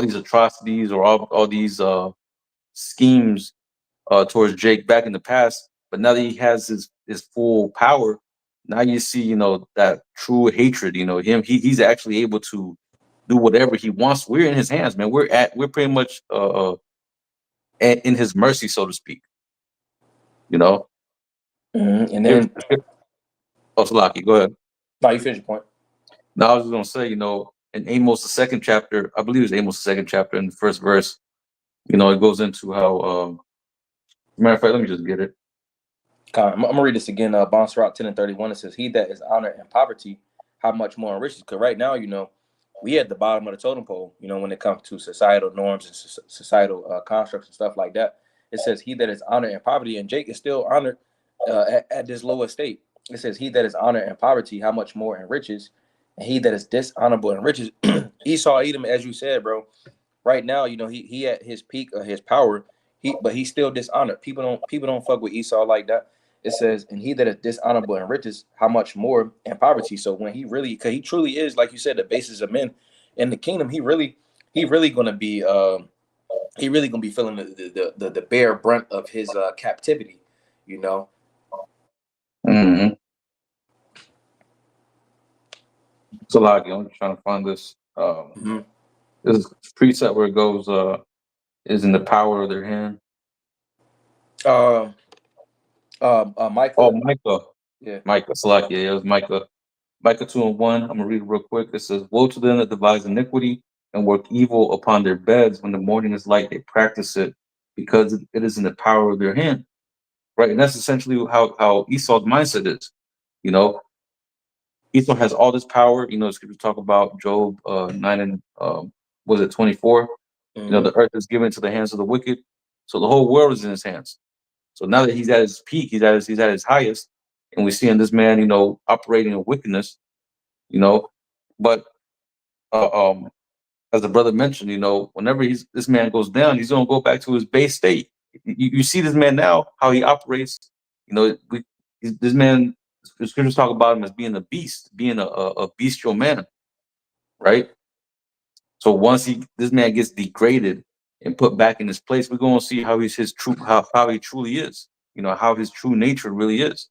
these atrocities, or all these schemes towards Jake back in the past. But now that he has his full power, now you see, that true hatred. He's actually able to do whatever he wants. We're in his hands, man. We're pretty much in his mercy, so to speak. You know. And then, Oh, Salaki, go ahead. no, you finish your point. Now I was just gonna say, in Amos the second chapter, I believe it's Amos the second chapter, in the first verse, it goes into how. Matter of fact, let me just get it. I'm gonna read this again. Bon Sirach 10 and 31. It says, he that is honored in poverty, how much more in riches? Because right now, we at the bottom of the totem pole, when it comes to societal norms and societal constructs and stuff like that. It says, he that is honored in poverty, and Jake is still honored at this low estate. It says, he that is honored in poverty, how much more in riches? And he that is dishonorable in riches. Esau, Edom, as you said, bro. Right now, he at his peak of his power. But he's still dishonored. People don't fuck with Esau like that. It says, and he that is dishonorable in riches, how much more in poverty? So when because he truly is, like you said, the basis of men in the kingdom, he really gonna be feeling the bare brunt of his captivity, you know. Mm-hmm. So, like, I'm just trying to find this. Mm-hmm. This preset where it goes, is in the power of their hand. Oh, Micah, Micah. yeah. Micah, Salaki, yeah, it was Micah. Micah 2 and 1. I'm gonna read it real quick. It says, woe to them that devise iniquity and work evil upon their beds. When the morning is light, they practice it, because it is in the power of their hand. Right. And that's essentially how Esau's mindset is. You know, Esau has all this power. The scriptures talk about Job 9 and was it 24? Mm-hmm. The earth is given to the hands of the wicked. So the whole world is in his hands. So now that he's at his peak, he's at his highest, and we see in this man, operating in wickedness, but um, as the brother mentioned, whenever this man goes down, he's gonna go back to his base state. You see this man now, how he operates. This man, the scriptures talk about him as being a beast, being a bestial man, right? So once this man gets degraded and put back in his place, we're gonna see how he's his true how he truly is. How his true nature really is.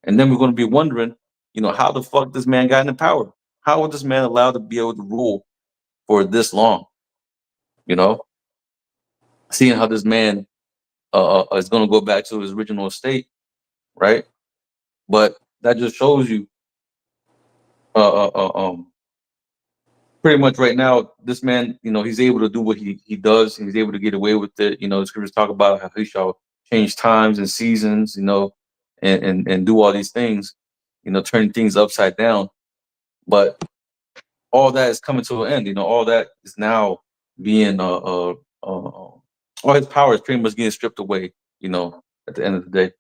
And then we're going to be wondering, how the fuck this man got into power? How was this man allowed to be able to rule for this long? You know, seeing how this man is going to go back to his original state, right? But that just shows you, uh, uh, uh, um, pretty much right now, this man, he's able to do what he does, and he's able to get away with it. The scriptures talk about how he shall change times and seasons, and do all these things, turning things upside down. But all that is coming to an end. All that is now being all his power is pretty much getting stripped away. At the end of the day,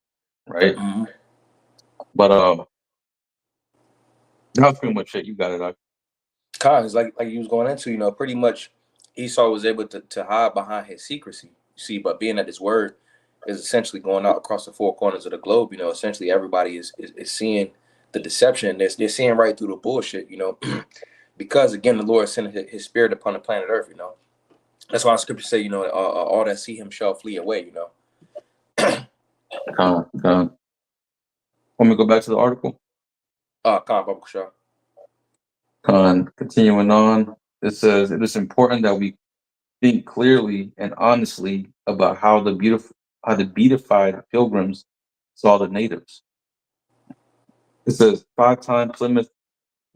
right? Mm-hmm. But that's pretty much it. You got it. Cons like you was going into, pretty much Esau was able to hide behind his secrecy. You see, but being that his word is essentially going out across the four corners of the globe, essentially everybody is seeing the deception. They're seeing right through the bullshit, because again, the Lord sent his spirit upon the planet Earth, That's why the scripture say, all that see him shall flee away, Con. Want me to go back to the article? Khan Babakusha. Continuing on, it says it is important that we think clearly and honestly about how the beatified pilgrims saw the natives. It says five-time Plymouth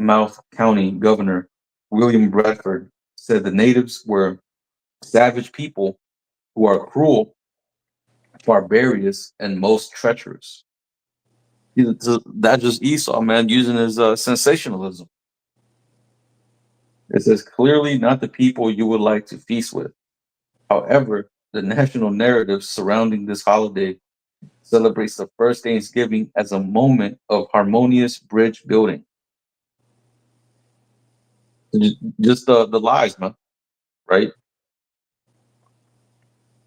Mouth County Governor William Bradford said the natives were savage people who are cruel, barbarous, and most treacherous. That's just Esau, man, using his sensationalism. It says clearly not the people you would like to feast with. However, the national narrative surrounding this holiday celebrates the first Thanksgiving as a moment of harmonious bridge building. Just the lies, man. Right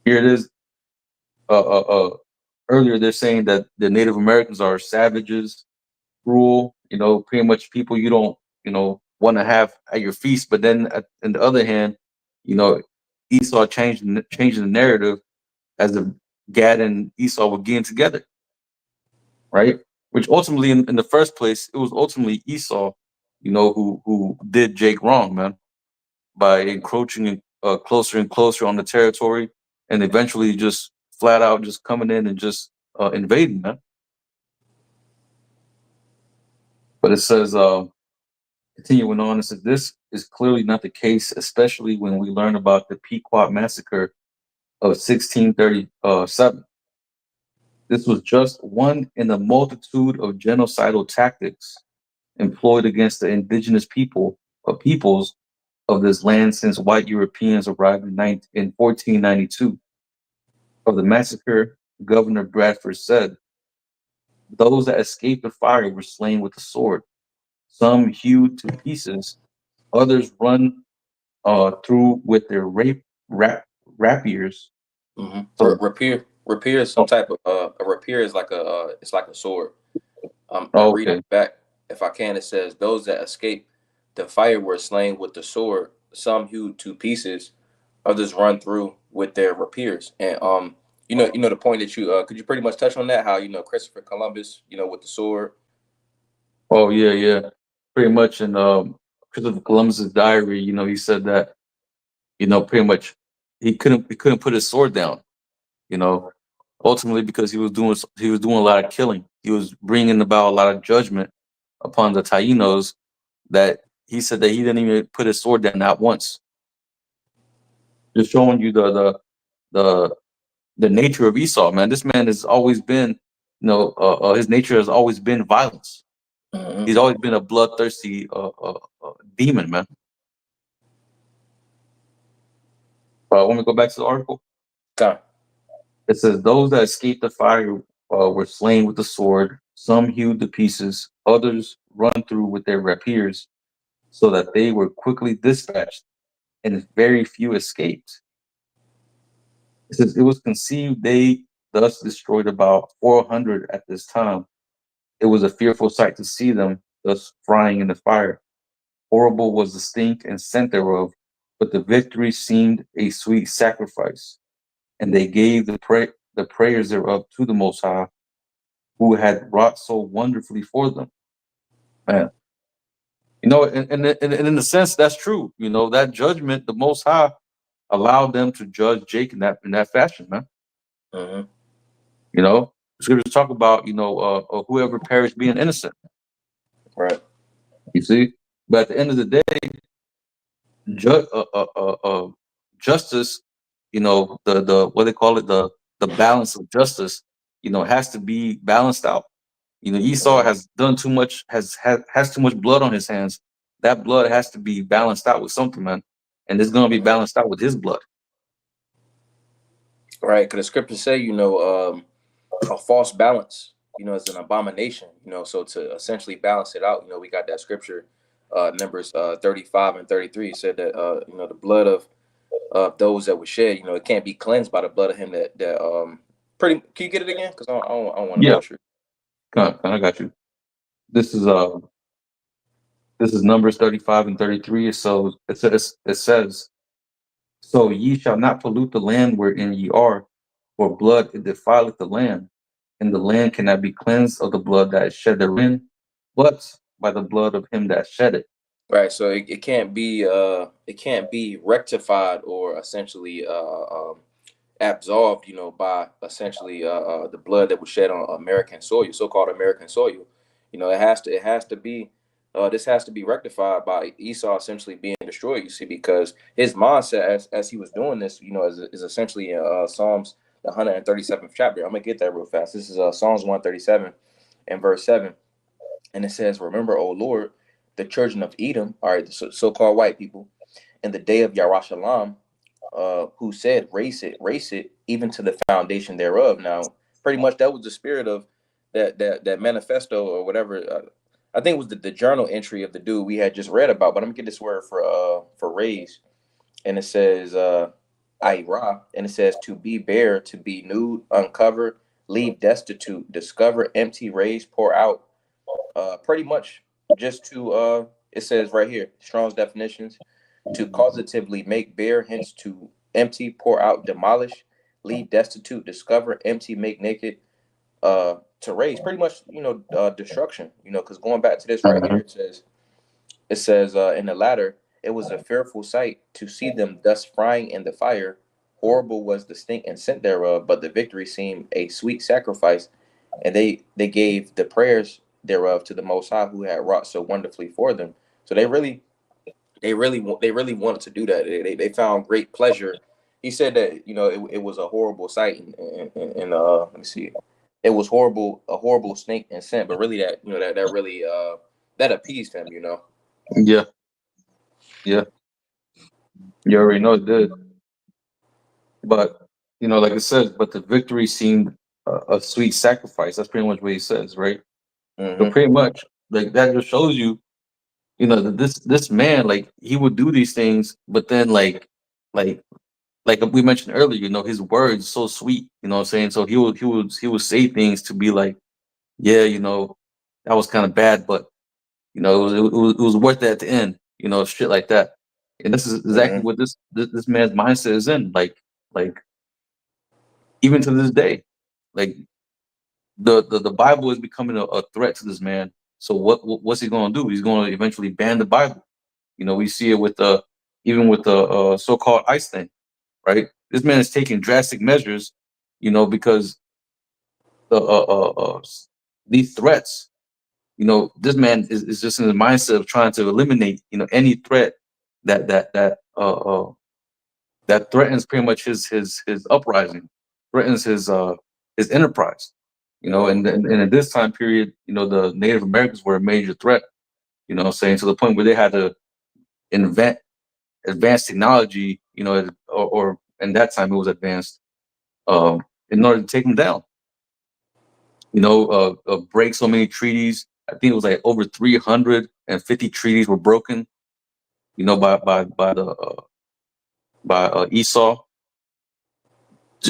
here it is. Uh, uh, uh, Earlier, they're saying that the Native Americans are savages, cruel. Pretty much people you don't want to have at your feast. But then, on the other hand, you know, Esau changing the narrative as the Gad and Esau were getting together, right? Which ultimately, in the first place, it was ultimately Esau, who did Jake wrong, man, by encroaching closer and closer on the territory, and eventually just flat out just coming in and just invading, man. But it says, continuing on, it says this is clearly not the case, especially when we learn about the Pequot massacre of 1637. This was just one in a multitude of genocidal tactics employed against the indigenous peoples of this land since white Europeans arrived in 1492. Of the massacre, Governor Bradford said, "Those that escaped the fire were slain with the sword, some hewed to pieces, others run through with their rapiers." Mm-hmm. So, Rapier is some oh, type of a rapier is like it's like a sword. I'm reading okay, back if I can. It says those that escaped the fire were slain with the sword. Some hewed to pieces, others run through with their rapiers. And the point that you could you pretty much touch on that? How Christopher Columbus, with the sword. oh yeah, yeah, pretty much. In Christopher Columbus's diary, he said that pretty much he couldn't put his sword down. You know, ultimately because he was doing a lot of killing. He was bringing about a lot of judgment upon the Tainos that he said that he didn't even put his sword down not once. Just showing you the the nature of Esau, man. This man has always been, his nature has always been violence. Mm-hmm. He's always been a bloodthirsty demon, man. When we go back to the article, Okay. it says those that escaped the fire were slain with the sword. Some hewed to pieces, others run through with their rapiers, so that they were quickly dispatched, and very few escaped. It says it was conceived they thus destroyed about 400 at this time. It was a fearful sight to see them thus frying in the fire. Horrible was the stink and scent thereof, but the victory seemed a sweet sacrifice, and they gave the prayers thereof to the Most High, who had wrought so wonderfully for them. Man, and in a sense, that's true. That judgment, the Most High allowed them to judge Jake in that fashion, man. Mm-hmm. The scriptures talk about whoever perished being innocent. Right. You see, but at the end of the day, ju- uh, uh, uh, uh, justice, the what they call it, the balance of justice, has to be balanced out. Esau Mm-hmm. has done too much, has too much blood on his hands. That blood has to be balanced out with something, man, and it's gonna be Mm-hmm. balanced out with his blood. Right. Because the scriptures say, a false balance, is an abomination. So to essentially balance it out, we got that scripture, Numbers 35 and 33 said that the blood of those that were shed, it can't be cleansed by the blood of him that pretty. Can you get it again? Because I don't want to Yeah, butcher it. I got you. This is uh this is Numbers 35 and 33. So it says, so ye shall not pollute the land wherein ye are, for blood it defileth the land. and the land cannot be cleansed of the blood that is shed therein, but by the blood of him that shed it. Right. So it can't be rectified or essentially absolved, by essentially the blood that was shed on American soil, so-called American soil. It has to be this has to be rectified by Esau essentially being destroyed. You see, because his mindset as he was doing this, is essentially in Psalms the 137th chapter. I'm gonna get that real fast. This is Psalms 137 and verse 7, and it says, "Remember, O Lord, the children of Edom, all right, the so-called white people, in the day of Yarashalam, who said, race it, even to the foundation thereof." Now, pretty much that was the spirit of that manifesto or whatever. I think it was the journal entry of the dude we had just read about. But I'm gonna get this word for raise, and it says Ira, and it says to be bare, to be nude, uncover, leave destitute, discover, empty, raise, pour out. Pretty much just to it says right here, Strong's definitions, to causatively make bare, hence to empty, pour out, demolish, leave destitute, discover, empty, make naked, to raise. Pretty much, destruction. Because going back to this right here, Mhm. it says in the latter, it was a fearful sight to see them thus frying in the fire. Horrible was the stink and scent thereof, but the victory seemed a sweet sacrifice, and they gave the prayers thereof to the Most High, who had wrought so wonderfully for them. So they really wanted to do that. They found great pleasure. He said that it was a horrible sight, and let me see, it was horrible, a horrible stink and scent, but really that really that appeased him. Yeah, yeah, you already know it did. But like I said, but the victory seemed a sweet sacrifice. That's pretty much what he says, right? So Hmm. pretty much, like that just shows you, that this man, like he would do these things, but then like like we mentioned earlier, his words so sweet. You know what I'm saying? So he would say things to be like, yeah, that was kind of bad, but it was worth it at the end. Shit like that. And this is exactly Hmm. what this man's mindset is in. Like even to this day, like the Bible is becoming a threat to this man. So what's he going to do? He's going to eventually ban the Bible. We see it with the even with the so-called ice thing, right? This man is taking drastic measures, because the these threats. This man is just in the mindset of trying to eliminate, any threat that threatens pretty much his uprising, threatens his enterprise. And at this time period, the Native Americans were a major threat. What I'm saying, to the point where they had to invent advanced technology, or in that time it was advanced, in order to take them down. Break so many treaties. I think it was like over 350 treaties were broken. By Esau,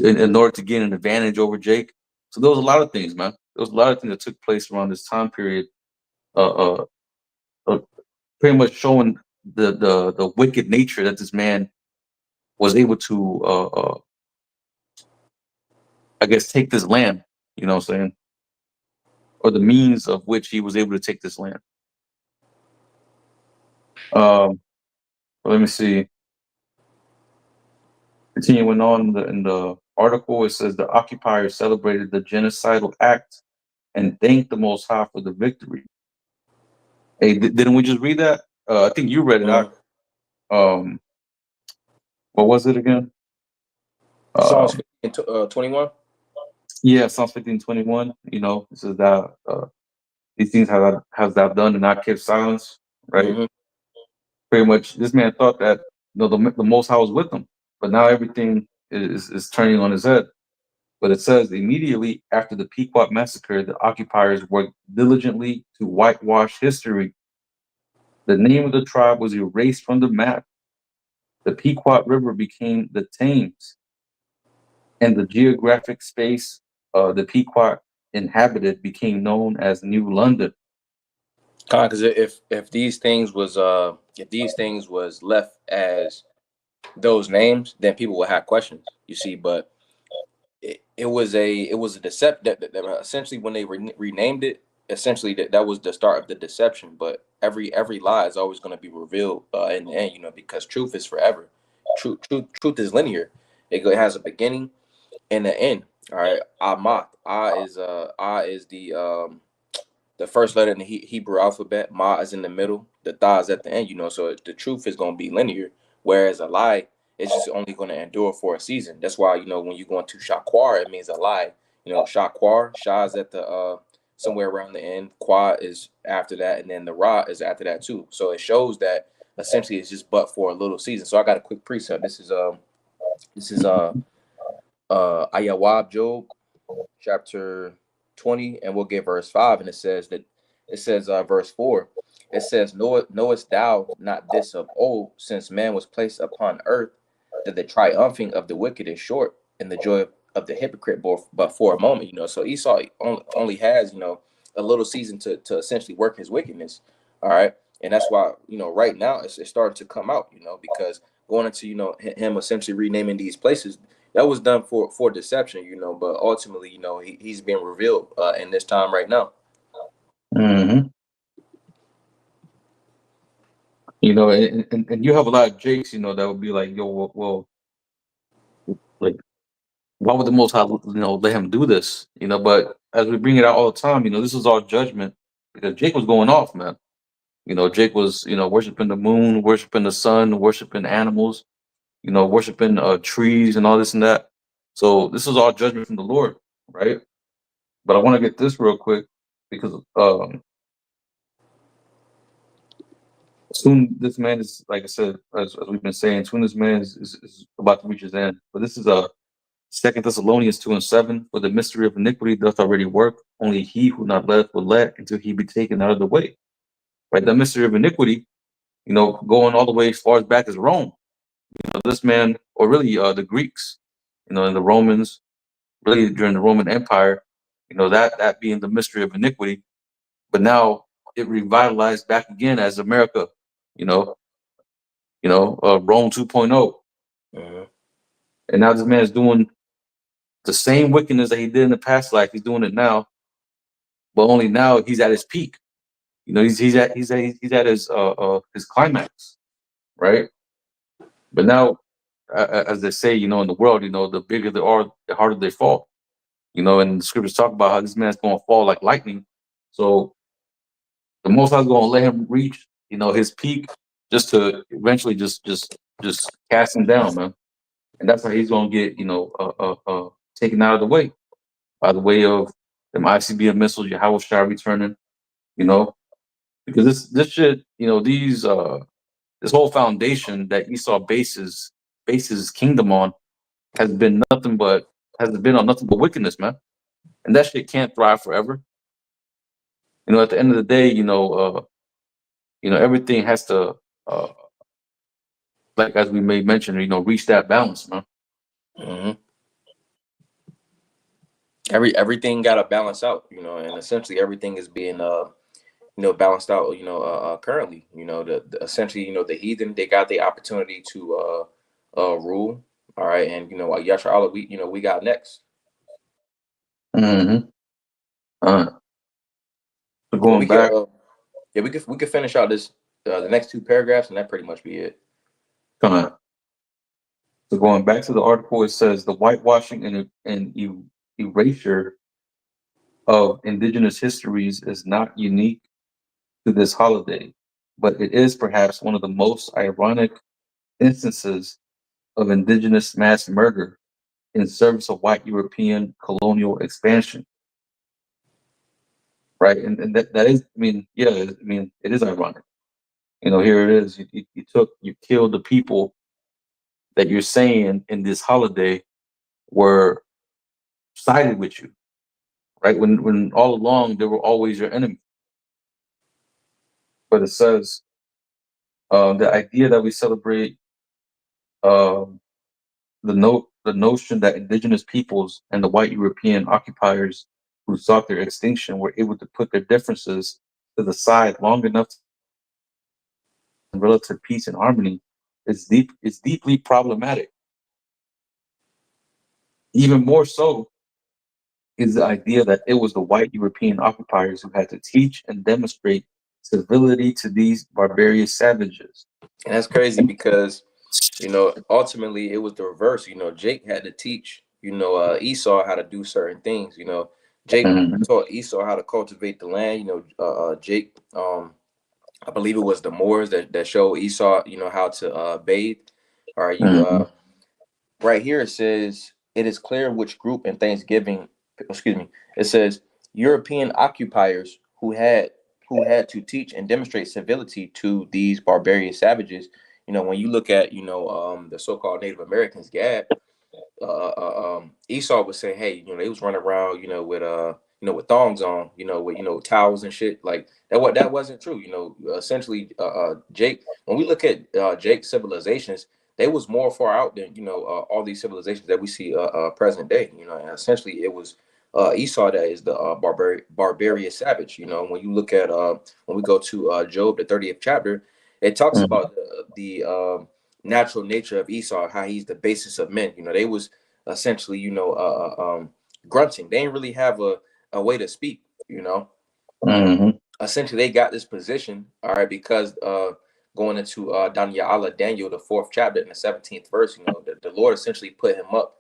in order to gain an advantage over Jake. So there was a lot of things, man. There was a lot of things that took place around this time period. Uh, uh, uh Pretty much showing the wicked nature that this man was able to, I guess, take this land. You know what I'm saying? Or the means of which he was able to take this land. Um, Let me see. Continuing on in the article, it says the occupiers celebrated the genocidal act and thanked the Most High for the victory. Hey, didn't we just read that? I think you read it out. Hmm. Um, what was it again? Psalms Um, 15, 21. yeah, Psalm 15:21. It says that these things has thou done and not kept silence, right? Hmm. Pretty much, this man thought that the Most High was with him, but now everything is turning on his head. But it says immediately after the Pequot massacre, the occupiers worked diligently to whitewash history. The name of the tribe was erased from the map. The Pequot River became the Thames, and the geographic space the Pequot inhabited became known as New London. Because if these things was left as those names, then people would have questions. You see, but it was a decept that essentially when they renamed it, essentially that was the start of the deception. But every lie is always going to be revealed in the end, because truth is forever. Truth is linear. It has a beginning and an end. All right, Amat. Ah is the first letter in the Hebrew alphabet. Ma is in the middle. The tha is at the end. So the truth is going to be linear, whereas a lie is just only going to endure for a season. That's why when you go into shakwar, it means a lie. Shakwar, sha is at the somewhere around the end. Kwa is after that, and then the ra is after that too. So it shows that essentially it's just but for a little season. So I got a quick precept. This is Ayawab Job chapter 20, and we'll get verse 5. And it says verse 4. It says, knowest thou not this of old, since man was placed upon earth, that the triumphing of the wicked is short, and the joy of the hypocrite but for a moment. So Esau only has a little season to essentially work his wickedness. All right. And that's why right now it's starting to come out, because going into him essentially renaming these places, that was done for deception, but ultimately, he's being revealed in this time right now. Mm-hmm. And you have a lot of Jakes, that would be like, yo, well, like, why would the Most High, let him do this? But as we bring it out all the time, this is all judgment because Jake was going off, man. Jake was, worshiping the moon, worshiping the sun, worshiping animals, worshiping trees and all this and that. So this is all judgment from the Lord, right? But I want to get this real quick because soon this man is, like I said, as we've been saying, soon this man is about to reach his end. But this is Second Thessalonians 2:7. For the mystery of iniquity doth already work. Only he who not let will let until he be taken out of the way. Right? The mystery of iniquity, going all the way as far as back as Rome. This man, or really the Greeks, and the Romans, really during the Roman Empire, that being the mystery of iniquity. But now it revitalized back again as America, you know, Rome 2.0. Mm-hmm. And now this man is doing the same wickedness that he did in the past life. He's doing it now, but only now he's at his peak. He's at his climax, right? But now, as they say, in the world, the bigger they are, the harder they fall. And the scriptures talk about how this man's going to fall like lightning. So the Most High is going to let him reach, his peak, just to eventually just cast him down, man. And that's how he's going to get, taken out of the way by the way of them ICBM missiles, Yahweh Shai returning, you know, because this shit, this whole foundation that Esau bases his kingdom on has been has been on nothing but wickedness, man. And that shit can't thrive forever. At the end of the day, everything has to, uh, like as we may mention, reach that balance, man. Mm-hmm. Everything got to balance out, and essentially everything is being balanced out, currently, the essentially, the heathen, they got the opportunity to rule. All right. And, Yasha Allah, we got next. Mm-hmm. So And we going could, back, yeah, we could finish out this, the next two paragraphs, and that pretty much be it. uh, so going back to the article, it says the whitewashing and erasure of indigenous histories is not unique to this holiday, but it is perhaps one of the most ironic instances of indigenous mass murder in service of white European colonial expansion. Right, and that is, I mean, yeah, I mean, it is ironic. Here it is. You killed the people that you're saying in this holiday were sided with you, right? When all along they were always your enemy. But it says the idea that we celebrate um, the notion that indigenous peoples and the white European occupiers who sought their extinction were able to put their differences to the side long enough to relative peace and harmony is deeply problematic. Even more so is the idea that it was the white European occupiers who had to teach and demonstrate civility to these barbarous savages. And that's crazy because, ultimately it was the reverse. Jake had to teach, Esau how to do certain things. Jake Mhm, taught Esau how to cultivate the land. Jake, I believe it was the Moors that showed Esau, how to bathe. All right, mhm, right here it says it is clear which group in Thanksgiving, excuse me, it says European occupiers who had to teach and demonstrate civility to these barbarian savages. When you look at the so-called Native Americans, Gad, Esau would say, hey, they was running around, with thongs on, with towels and shit. Like that wasn't true. Essentially, Jake. When we look at Jake's civilizations, they was more far out than all these civilizations that we see present day. And essentially it was Esau that is the barbarian savage. When you look at when we go to Job, the 30th chapter, it talks mhm, about the natural nature of Esau, how he's the basis of men. They was essentially, grunting. They didn't really have a way to speak. mhm. Essentially they got this position, all right, because going into Daniel, the fourth chapter in the 17th verse, the Lord essentially put him up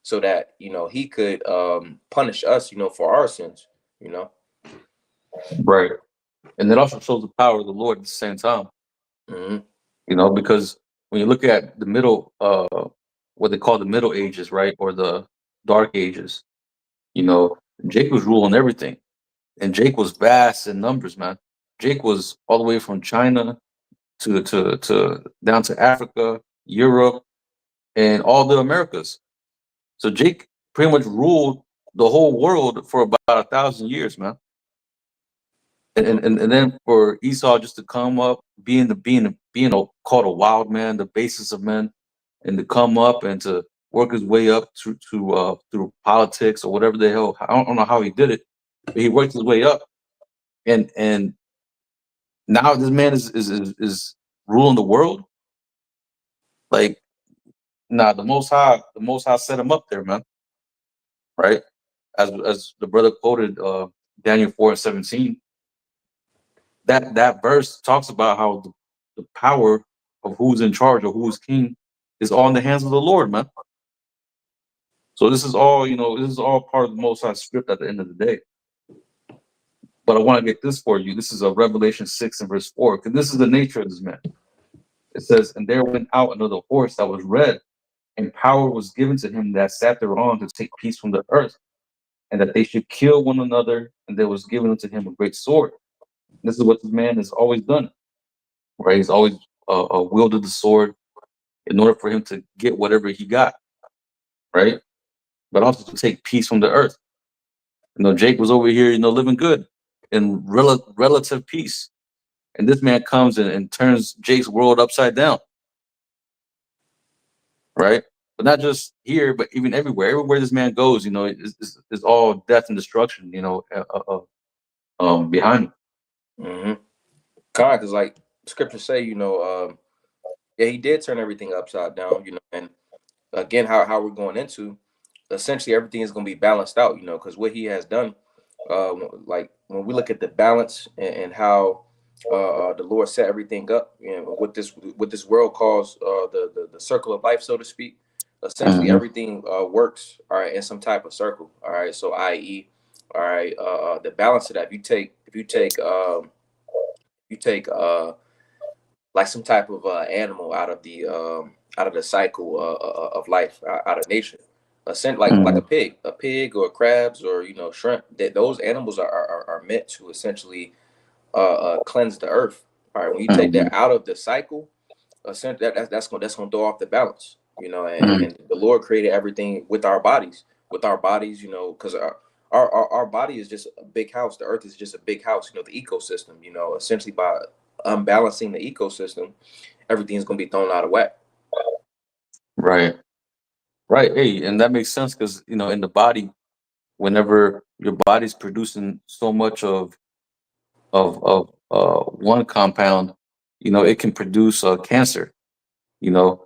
so that he could punish us, for our sins. You know. Right. And it also shows the power of the Lord at the same time, Hmm. because when you look at the middle, what they call the Middle Ages, right, or the Dark Ages, you know, Jake was ruling everything, and Jake was vast in numbers, man. Jake was all the way from China to down to Africa, Europe, and all the Americas. So Jake pretty much ruled the whole world for about 1,000 years, man. And then for Esau just to come up, called a wild man, the basis of men, and to come up and to work his way up through politics or whatever the hell. I don't know how he did it, but he worked his way up, and now this man is ruling the world. Like, nah, the Most High set him up there, man. Right? As the brother quoted Daniel 4:17, that verse talks about how the power of who's in charge or who's king is all in the hands of the Lord, man. So this is all, this is all part of the Most High script at the end of the day. But I want to get this for you. This is a Revelation 6 and verse 4, because this is the nature of this man. It says, and there went out another horse that was red, and power was given to him that sat thereon to take peace from the earth, and that they should kill one another, and there was given unto him a great sword. This is what this man has always done, right? He's always wielded the sword in order for him to get whatever he got, right? But also to take peace from the earth. Jake was over here, living good in relative peace. And this man comes and turns Jake's world upside down, right? But not just here, but even everywhere. Everywhere this man goes, is all death and destruction, behind him. Hmm. Because like scriptures say, yeah, he did turn everything upside down. And again, how we're going into, essentially everything is going to be balanced out, because what he has done, like when we look at the balance and how the Lord set everything up, what this world calls the circle of life, so to speak. Essentially, Mhm, everything works, all right, in some type of circle, all right. So, i.e., all right, the balance of that. If you take like some type of animal out of the cycle of life, out of nature. Like mhm, a pig or crabs or shrimp. That those animals are meant to essentially cleanse the earth. All right, when you take mhm, that out of the cycle, that's gonna throw off the balance. mhm, And the Lord created everything with our bodies, because our body is just a big house. The earth is just a big house. The ecosystem. Essentially by unbalancing the ecosystem, everything's gonna be thrown out of whack. right, right. Hey, and that makes sense because in the body, whenever your body's producing so much of one compound, it can produce cancer. You know,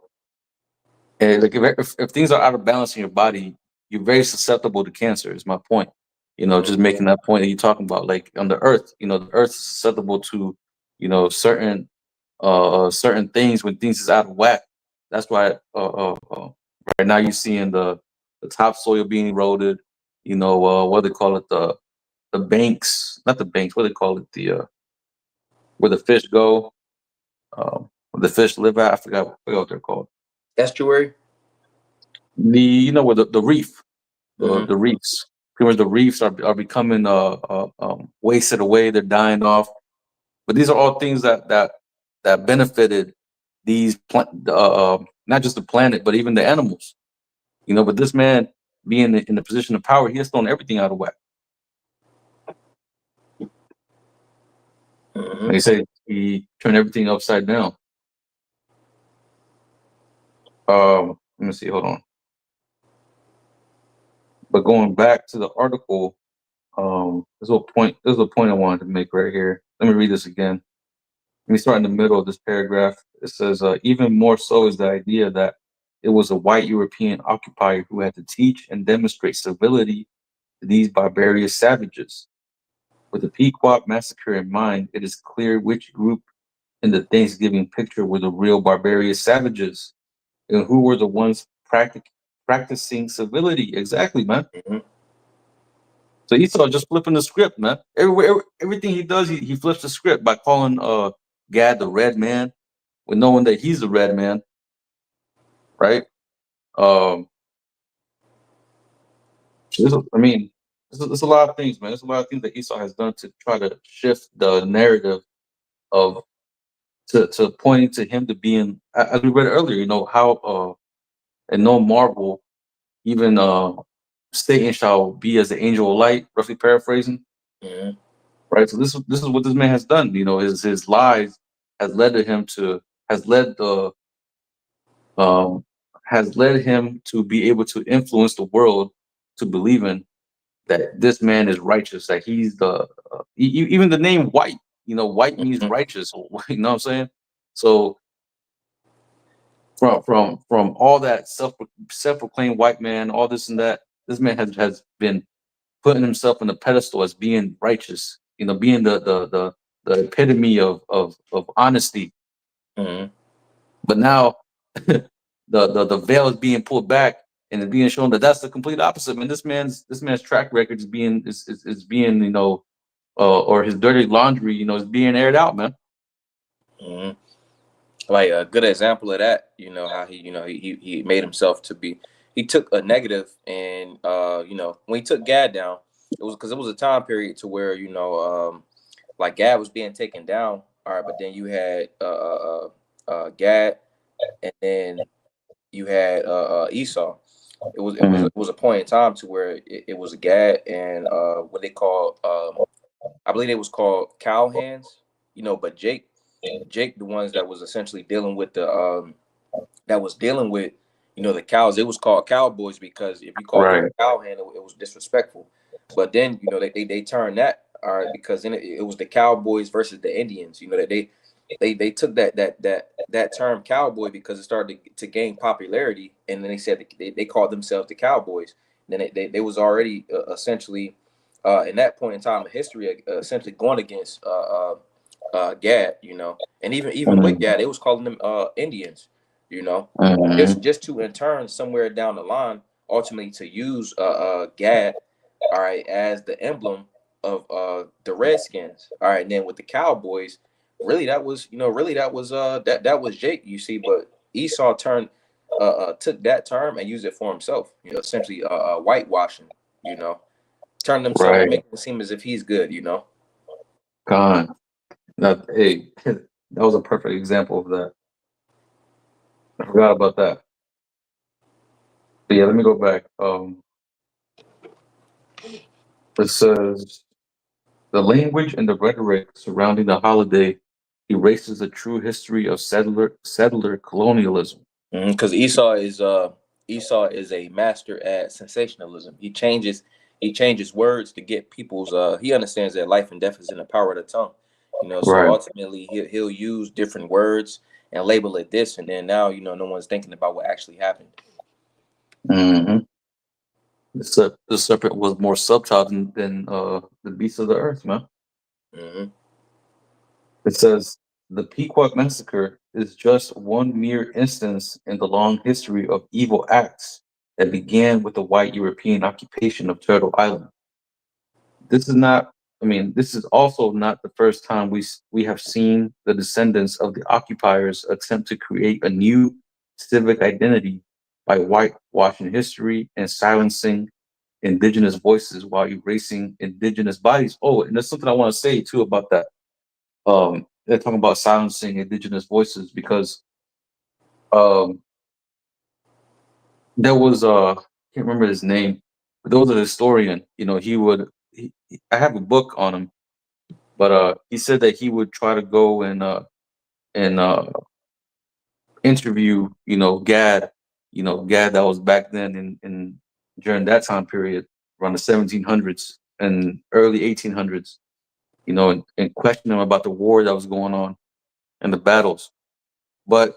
And like if things are out of balance in your body, you're very susceptible to cancer. Is my point. Mm-hmm. Just making that point that you're talking about, like on the Earth, the Earth is susceptible to, certain things when things is out of whack. That's why right now you're seeing the topsoil being eroded. What they call it, the banks, not the banks. What they call it, the where the fish go, where the fish live at. I forgot what they're called. Estuary. Where the reef, Mm-hmm. the reefs. Pretty much the reefs are becoming wasted away. They're dying off. But these are all things that benefited these not just the planet, but even the animals. But this man being in the position of power, he has thrown everything out of whack. Mm-hmm. Like you say, he turned everything upside down. Let me see. Hold on. But going back to the article, there's a point I wanted to make right here. Let me read this again. Let me start in the middle of this paragraph. It says, even more so is the idea that it was a white European occupier who had to teach and demonstrate civility to these barbarous savages. With the Pequot massacre in mind, it is clear which group in the Thanksgiving picture were the real barbarous savages and who were the ones practicing civility. Exactly, man. Mm-hmm. So Esau just flipping the script, man. Everything he does, he flips the script by calling Gad the red man, with knowing that he's the red man, right? Um, I mean, there's a lot of things, man. There's a lot of things that Esau has done to try to shift the narrative of to pointing to him to being, as we read earlier, how and no marvel, even Satan shall be as the angel of light, roughly paraphrasing, Mm-hmm. right? So this is what this man has done. His lies has led to him to has led the um has led him to be able to influence the world to believe in that this man is righteous, that he's even the name white, white means Mm-hmm. righteous, you know what I'm saying? So from all that self-proclaimed white man, all this and that, this man has been putting himself on the pedestal as being righteous, being the epitome of honesty. Mm-hmm. But now the veil is being pulled back and it's being shown that that's the complete opposite. Man, this man's track record is being, or his dirty laundry, is being aired out, man. Mm-hmm. Like a good example of that, how he made himself to be. He took a negative, and when he took Gad down, it was because it was a time period to where like Gad was being taken down. All right, but then you had Gad, and then you had Esau. It was a point in time to where it was Gad and what they call I believe it was called cow hands. But Jake, the ones that was essentially dealing with the cows. It was called cowboys because if you called them Right, a cowhand, it was disrespectful. But then they turned that, all right, because then it was the cowboys versus the Indians. That they took that term cowboy because it started to gain popularity, and then they said they called themselves the cowboys. Then they was already essentially in that point in time in history essentially going against Gad, and even with mm-hmm. Gad, they was calling them Indians, you know, Mm-hmm. just to in turn somewhere down the line ultimately to use Gad, all right, as the emblem of the Redskins, all right, and then with the Cowboys, that was Jake, you see, but Esau took that term and used it for himself, essentially whitewashing, you know, turned himself and Right, making it seem as if he's good. gone. Hey, that was a perfect example of that. I forgot about that. But yeah, let me go back. It says the language and the rhetoric surrounding the holiday erases the true history of settler colonialism. Because Esau is a master at sensationalism. He changes words to get people's. He understands that life and death is in the power of the tongue. So Right. ultimately he'll use different words and label it this, and then now no one's thinking about what actually happened. Hmm. The serpent was more subtle than the beasts of the earth, man. Hmm. It says the Pequot massacre is just one mere instance in the long history of evil acts that began with the white European occupation of Turtle Island. This is not, I mean, this is also not the first time we have seen the descendants of the occupiers attempt to create a new civic identity by whitewashing history and silencing indigenous voices while erasing indigenous bodies. Oh, and there's something I want to say too about that. They're talking about silencing indigenous voices because um, there was I can't remember his name, but there was a historian. You know, I have a book on him, but he said that he would try to go and interview, Gad, Gad that was back then in during that time period around the 1700s and early 1800s, and question him about the war that was going on and the battles. But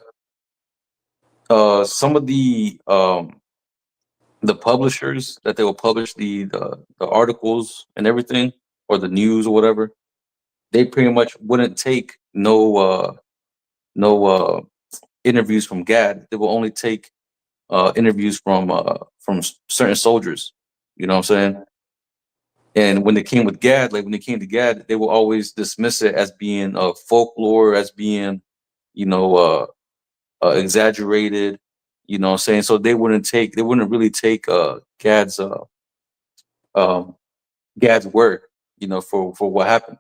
some of the publishers that they will publish the articles and everything, or the news or whatever, they pretty much wouldn't take no interviews from Gad. They will only take interviews from certain soldiers. You know what I'm saying? And when they came with Gad, like when they came to Gad, they will always dismiss it as being folklore, as being, you know, uh, exaggerated. You know what I'm saying? So they wouldn't really take um, Gad's word, for what happened.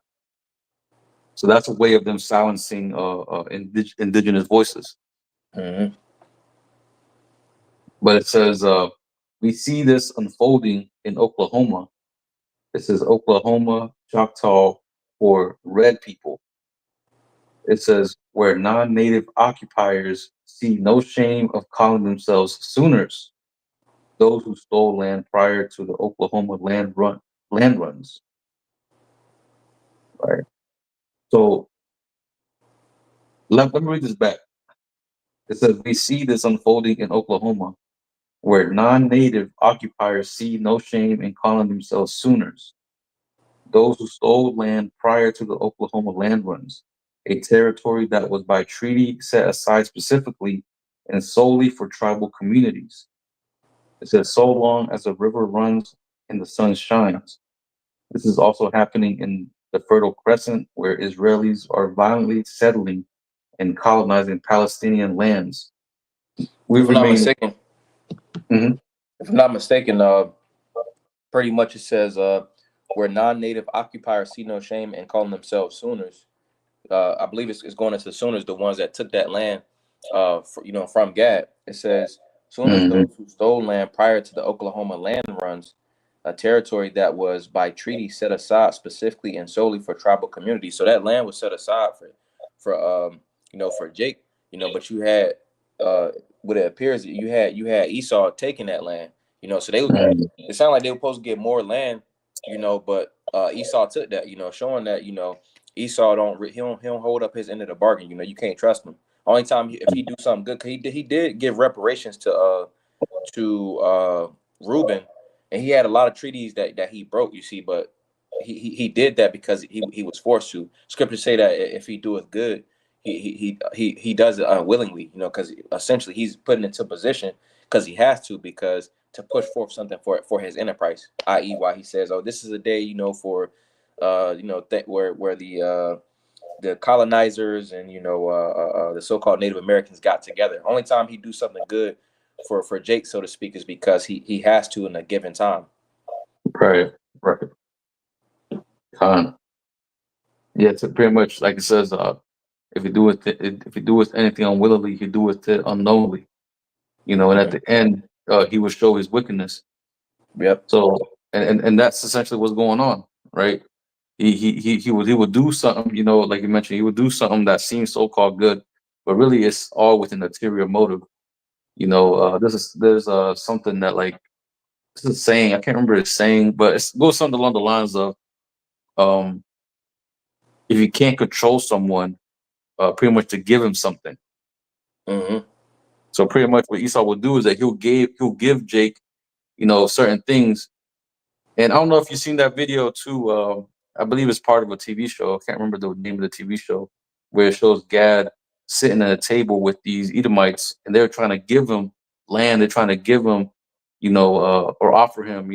So that's a way of them silencing indigenous voices. Hmm. But it says we see this unfolding in Oklahoma. It says Oklahoma Choctaw for red people. It says where non-native occupiers see no shame of calling themselves Sooners, those who stole land prior to the Oklahoma land runs. Right. So let me read this back. It says we see this unfolding in Oklahoma, where non-native occupiers see no shame in calling themselves Sooners, those who stole land prior to the Oklahoma land runs, a territory that was by treaty set aside specifically and solely for tribal communities. It says, so long as the river runs and the sun shines. This is also happening in the Fertile Crescent, where Israelis are violently settling and colonizing Palestinian lands. We If I'm not remain. mistaken, Mhm. if I'm not mistaken, pretty much it says where non-native occupiers see no shame in calling themselves Sooners. I believe it's going into the Sooners, the ones that took that land, from Gad. It says Sooners, Mhm. those who stole land prior to the Oklahoma land runs, a territory that was by treaty set aside specifically and solely for tribal communities. So that land was set aside for Jake, but you had uh, what it appears that you had Esau taking that land, so Mhm. it sounded like they were supposed to get more land, but Esau took that, showing that Esau he don't hold up his end of the bargain. You can't trust him. Only time if he do something good, 'cause he did give reparations to Reuben, and he had a lot of treaties that he broke. You see, but he did that because he was forced to. Scriptures say that if he doeth good, he does it unwillingly. Because essentially he's put into position because he has to, because to push forth something for his enterprise, i.e., why he says, "Oh, this is a day, for, where the colonizers and the so-called Native Americans got together." Only time he do something good for Jake, so to speak, is because he has to in a given time. Right. Right. Con. Yeah, it's pretty much like it says. If you do with anything unwillingly, you do with it unknowingly. And at Mm-hmm. the end, he will show his wickedness. Yep. So, and that's essentially what's going on, right? He would do something, like you mentioned, he would do something that seems so called good, but really it's all with an ulterior motive. There's something that, like, this is a saying, I can't remember the saying, but it goes something along the lines of, um, if you can't control someone, pretty much to give him something. Mm-hmm. So pretty much what Esau will do is that he'll give Jake, certain things. And I don't know if you've seen that video too. I believe it's part of a TV show. I can't remember the name of the TV show, where it shows Gad sitting at a table with these Edomites, and they're trying to give him land. They're trying to give him, or offer him,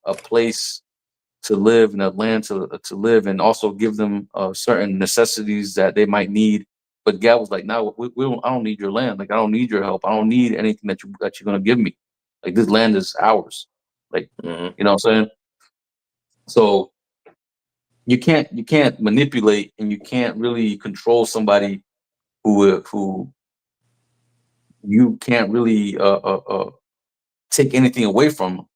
a place to live and a land to live, and also give them certain necessities that they might need. But Gad was like, "No, we don't. I don't need your land. Like, I don't need your help. I don't need anything that you're gonna give me. Like, this land is ours. Like, Mm-hmm. you know what I'm saying?" So you can't manipulate and you can't really control somebody who you can't really take anything away from them.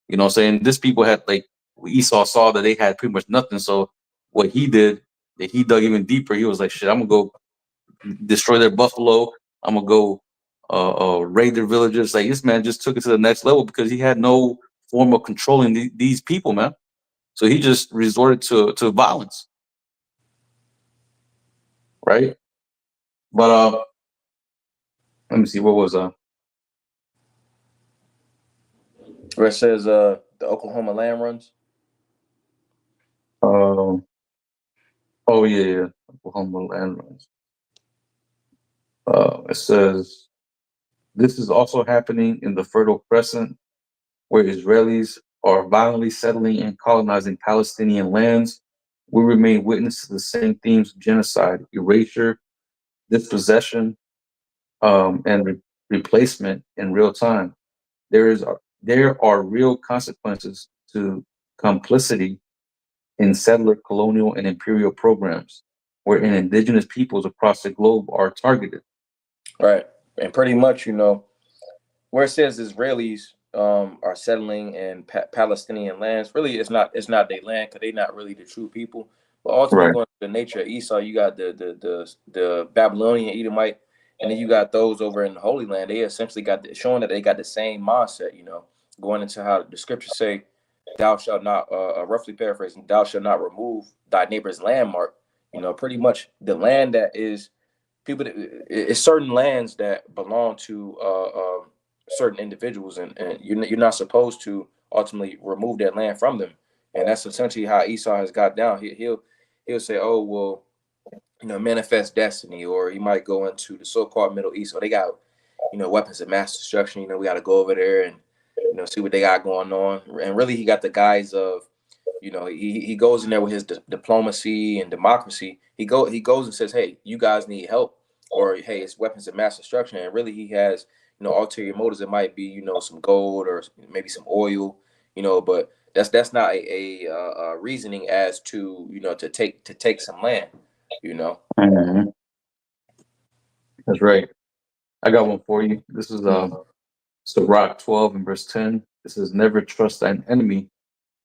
You know what I'm saying? This people had, like, Esau saw that they had pretty much nothing. So what he did, that he dug even deeper. He was like, "Shit, I'm gonna go destroy their buffalo. I'm gonna go raid their villages." Like, this man just took it to the next level because he had no form of controlling these people, man. So he just resorted to violence, right? But let me see, what was Where it says the Oklahoma land runs. um oh yeah, yeah, Oklahoma land runs. It says this is also happening in the Fertile Crescent, where Israelis are violently settling and colonizing Palestinian lands. We remain witness to the same themes of genocide, erasure, dispossession, and replacement in real time. There are real consequences to complicity in settler, colonial, and imperial programs, wherein indigenous peoples across the globe are targeted. Right. And pretty much, where it says Israelis are settling in Palestinian lands, really it's not their land because they're not really the true people. But ultimately, Right. going to the nature of Esau, you got the Babylonian Edomite, and then you got those over in the Holy Land. They essentially showing that they got the same mindset. Going into how the scriptures say, "Thou shalt not," roughly paraphrasing, "Thou shalt not remove thy neighbor's landmark." Pretty much the land that is people it's certain lands that belong to certain individuals, and you're not supposed to ultimately remove that land from them. And that's essentially how Esau has got down. He'll say, "Oh well, manifest destiny," or he might go into the so-called Middle East. So they got weapons of mass destruction. We got to go over there and see what they got going on. And really, he got the guise of he goes in there with his diplomacy and democracy. He goes and says, "Hey, you guys need help," or "Hey, it's weapons of mass destruction." And really, he has ulterior motives. It might be some gold or maybe some oil, but that's not a reasoning as to to take some land, you know. Mhm. That's right. I got one for you. This is Mhm. Sirach 12 and verse 10. It says, "Never trust thine enemy,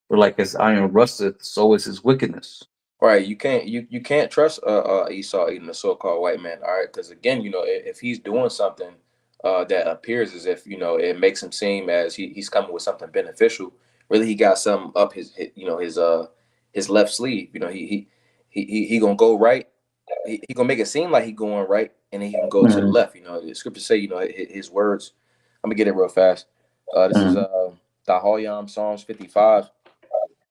for like as iron rusteth, so is his wickedness." Right, you can't trust Esau eating the so-called white man. All right, because again, if he's doing something that appears as if it makes him seem as he's coming with something beneficial. Really, he got something up his left sleeve. He gonna go right. He gonna make it seem like he going right, and then he can go to the Mhm. left. The scriptures say his words. I'm gonna get it real fast. This is Mhm. Dahoyam Psalms 55.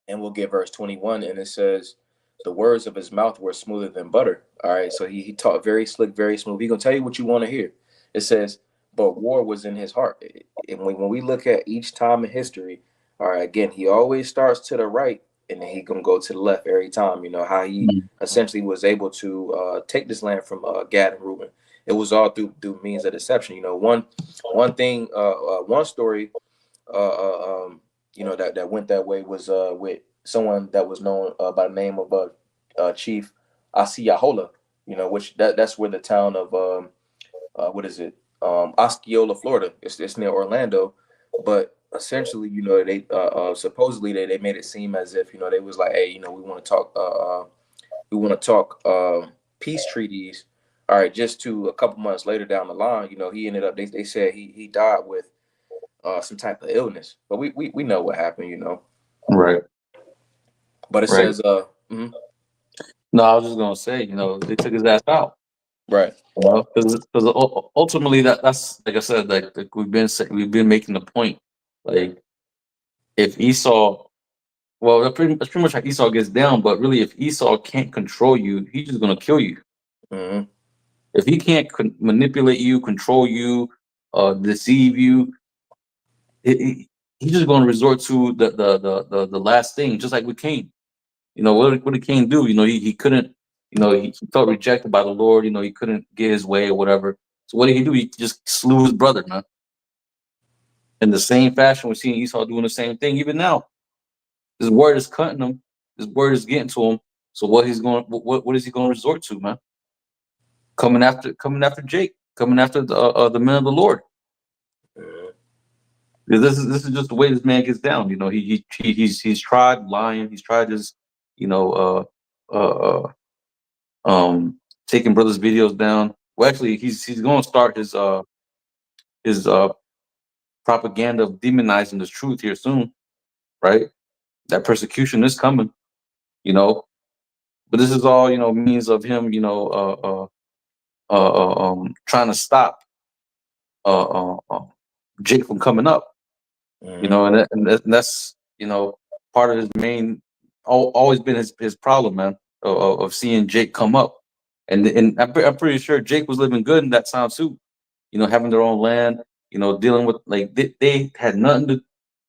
And we'll get verse 21, and it says, "The words of his mouth were smoother than butter." All right, so he taught very slick, very smooth. He gonna tell you what you want to hear. It says, "But war was in his heart." And when we look at each time in history, all right, again, he always starts to the right, and then he gonna go to the left every time. How he Mhm. essentially was able to take this land from Gad and Reuben. It was all through means of deception. One thing, one story that went that way was with someone that was known by the name of Chief Asiyahola. Which that's where the town of what is it? Osceola, Florida. It's near Orlando, but essentially, they supposedly they made it seem as if they was like, hey, we want to talk peace treaties. All right, just to a couple months later down the line, he ended up. They said he died with some type of illness. But we know what happened. Right. But it Right. says, mhm. No, I was just gonna say, they took his ass out. Right. Because ultimately that's like I said, like we've been making the point, like if Esau, well, that's pretty much how Esau gets down. But really, if Esau can't control you, he's just gonna kill you. Mm-hmm. If he can't manipulate you, control you, deceive you, it, he's just gonna resort to the last thing, just like with Cain. You know what did Cain do? You know he couldn't. You know he felt rejected by the Lord. You know he couldn't get his way or whatever. So what did he do? He just slew his brother, man. In the same fashion, we're seeing Esau doing the same thing even now. His word is cutting him. His word is getting to him. So what he's going, what is he going to resort to, man? Coming after Jake, coming after the men of the Lord. Mm-hmm. This is just the way this man gets down. You know, he's tried lying. He's tried just, you know, taking brothers' videos down. Well, actually, he's going to start his propaganda of demonizing the truth here soon, right? That persecution is coming, you know. But this is all, you know, means of him, you know, trying to stop uh, uh, uh, Jake from coming up, you Mm-hmm. know, and that's, you know, part of his main, always been his problem, man, of seeing Jake come up, and I'm pretty sure Jake was living good in that time too, you know, having their own land, you know, dealing with like they had nothing to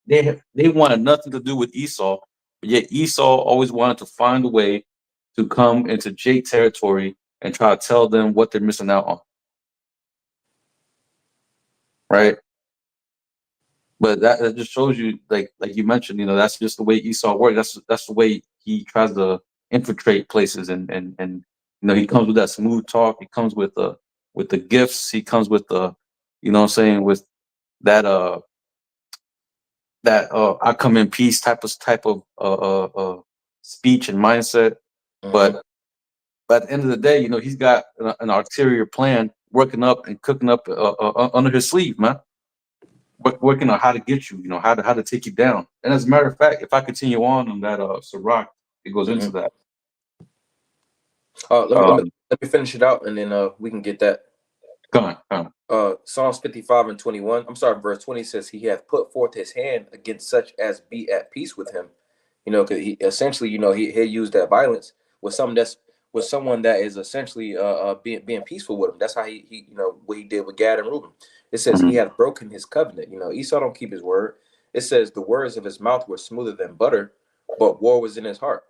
they wanted nothing to do with Esau, but yet Esau always wanted to find a way to come into Jake territory and try to tell them what they're missing out on, right? But that just shows you, like you mentioned, you know, that's just the way Esau works. That's the way he tries to infiltrate places, and you know, he comes with that smooth talk. He comes with the gifts. He comes with the, you know, what I'm saying, with that I come in peace type of speech and mindset. Mm-hmm. But at the end of the day, you know, he's got an ulterior plan working up and cooking up under his sleeve, man. Working on how to get you, you know, how to take you down. And as a matter of fact, if I continue on that Ciroc, it goes into Mm-hmm. that. Let me Um, let me finish it out, and then we can get that. come on. Psalms 55 and 21. I'm sorry, verse 20 says, He hath put forth his hand against such as be at peace with him. You know, because he essentially, you know, he used that violence with someone that is essentially being peaceful with him. That's how he you know what he did with Gad and Reuben. It says he Mhm. hath broken his covenant. You know, Esau don't keep his word. It says the words of his mouth were smoother than butter, but war was in his heart.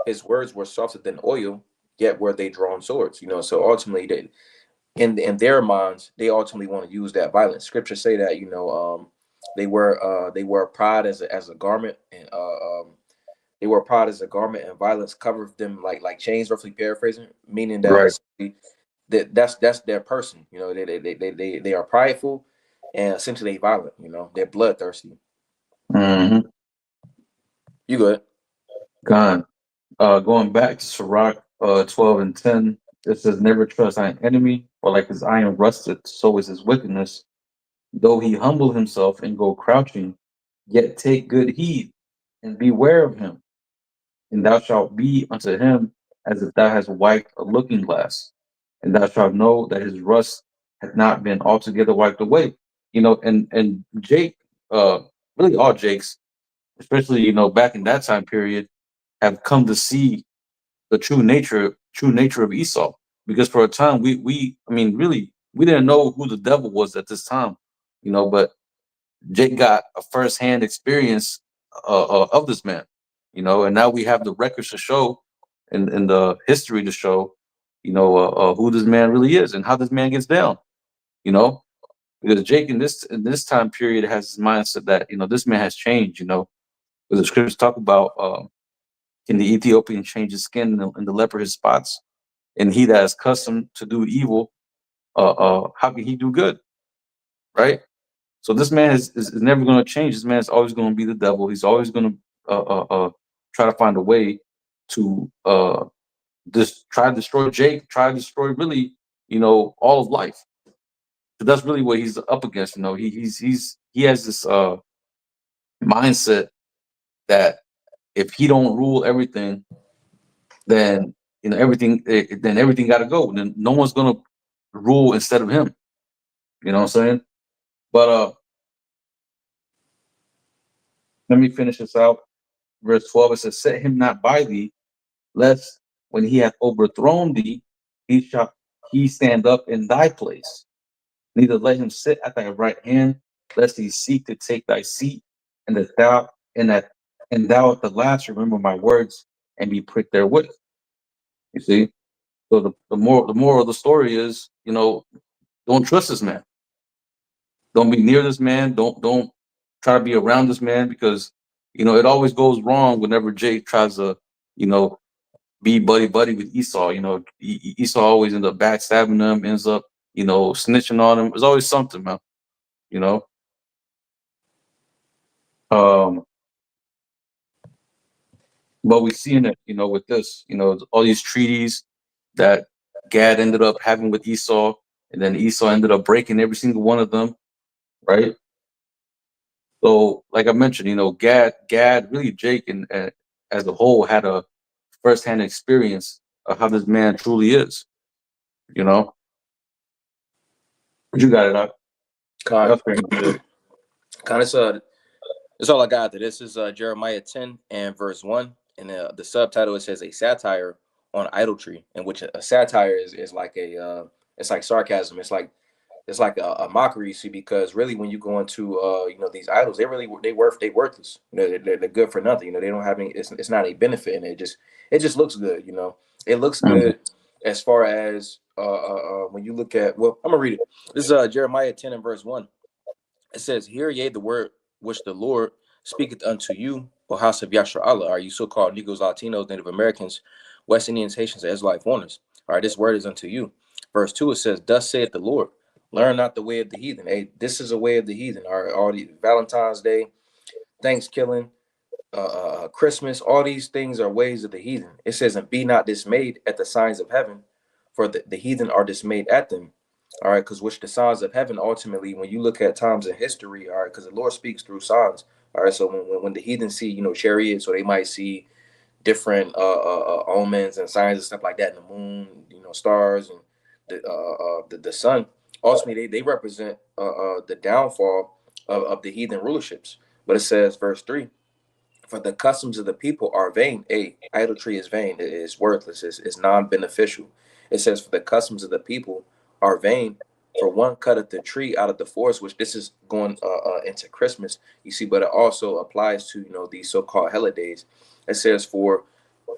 His words were softer than oil, yet were they drawn swords. You know, so ultimately in their minds, they ultimately want to use that violence. Scriptures say that, you know, they wear pride as a garment, and they wear pride as a garment, and violence covered them like chains. Roughly paraphrasing, meaning that Right. essentially that's their person. You know, they are prideful, and essentially they violent. You know, they're bloodthirsty. Hmm. You good? Gone. Going back to Ciroc 12 and 10, it says, "Never trust thine enemy, for like his iron rusted, so is his wickedness. Though he humble himself and go crouching, yet take good heed and beware of him. And thou shalt be unto him as if thou hast wiped a looking glass, and thou shalt know that his rust hath not been altogether wiped away." You know, and Jake, really all Jakes, especially, you know, back in that time period, have come to see the true nature of Esau. Because for a time we I mean really we didn't know who the devil was at this time, you know, but Jake got a firsthand experience of this man, you know, and now we have the records to show, and the history to show, you know, who this man really is and how this man gets down, you know, because Jake in this time period has his mindset that, you know, this man has changed, you know, because the scriptures talk about can the Ethiopian change his skin and the leper his spots, and he that is accustomed to do evil, how can he do good, right? So this man is never going to change. This man is always going to be the devil. He's always going to try to find a way to just try to destroy Jake, try to destroy really, you know, all of life. So that's really what he's up against. You know, he has this mindset that if he don't rule everything, then you know everything. Then everything got to go. Then no one's gonna rule instead of him. You know what I'm saying? But let me finish this out. Verse 12, it says, set him not by thee, lest when he hath overthrown thee, he stand up in thy place. Neither let him sit at thy right hand, lest he seek to take thy seat, and that thou and thou at the last remember my words and be pricked therewith. You see? So the moral of the story is, don't trust this man. Don't be near this man. Don't try to be around this man because it always goes wrong whenever Jake tries to, you know, be buddy buddy with Esau. Esau always ends up backstabbing him, ends up, snitching on him. There's always something, man. You know. Um, but we seeing it, with this, all these treaties that Gad ended up having with Esau, and then Esau ended up breaking every single one of them, right? So, like I mentioned, Gad, really Jake, and as a whole, had a firsthand experience of how this man truly is. You know, but you got it up. Con, That's pretty much it. con. That's all I got. This is Jeremiah 10 and verse 1, and the subtitle, it says a satire on idolatry, in which a satire is like it's like sarcasm. It's like a mockery, you see, because really when you go into these idols, they worthless. They're good for nothing. They don't have any. It's not a benefit, and it just looks good. It looks Mhm. good as far as when you look at. Well, I'm gonna read it. This is Jeremiah 10 and verse 1. It says, "Hear ye the word which the Lord speaketh unto you, O house of Yashar Allah." Are you so-called Negroes, Latinos, Native Americans, West Indians, Haitians, and Israelite foreigners? All right, this word is unto you. Verse 2, it says, "Thus saith the Lord, learn not the way of the heathen." Hey, this is a way of the heathen. All the Valentine's Day, Thanksgiving, Christmas, all these things are ways of the heathen. It says, "And be not dismayed at the signs of heaven, for the heathen are dismayed at them." All right, because which the signs of heaven ultimately, when you look at times in history, all right, because the Lord speaks through signs. All right, so when the heathen see, chariots, or they might see different omens and signs and stuff like that in the moon, stars and the sun. Ultimately, they represent the downfall of the heathen rulerships. But it says, verse 3, "For the customs of the people are vain." A idolatry is vain. It is worthless. It's non-beneficial. It says, "For the customs of the people are vain. For one cutteth the tree out of the forest," which this is going into Christmas. You see, but it also applies to these so-called holidays. It says for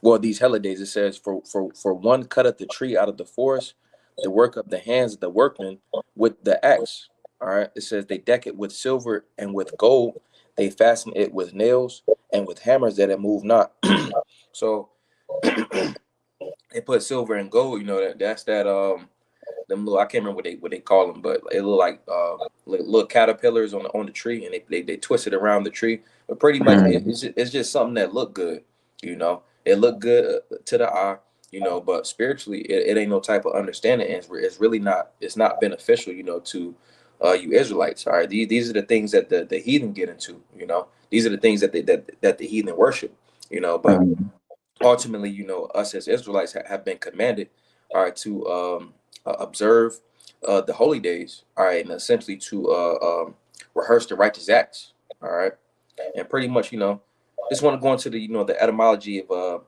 well, these holidays, it says, for one cutteth the tree out of the forest, the work of the hands of the workmen with the axe. All right. It says they deck it with silver and with gold. They fasten it with nails and with hammers that it move not. So they put silver and gold. That's that them little, I can't remember what they call them, but it look like little caterpillars on the tree, and they twist it around the tree. But pretty much Mhm. it's just something that look good. It look good to the eye. But spiritually, it ain't no type of understanding, and it's really not. It's not beneficial. To you Israelites. All right, these are the things that the heathen get into. These are the things that the heathen worship. But Mhm. ultimately, us as Israelites have been commanded, all right, to observe the holy days, all right, and essentially to rehearse the righteous acts, all right, and pretty much, just want to go into the the etymology of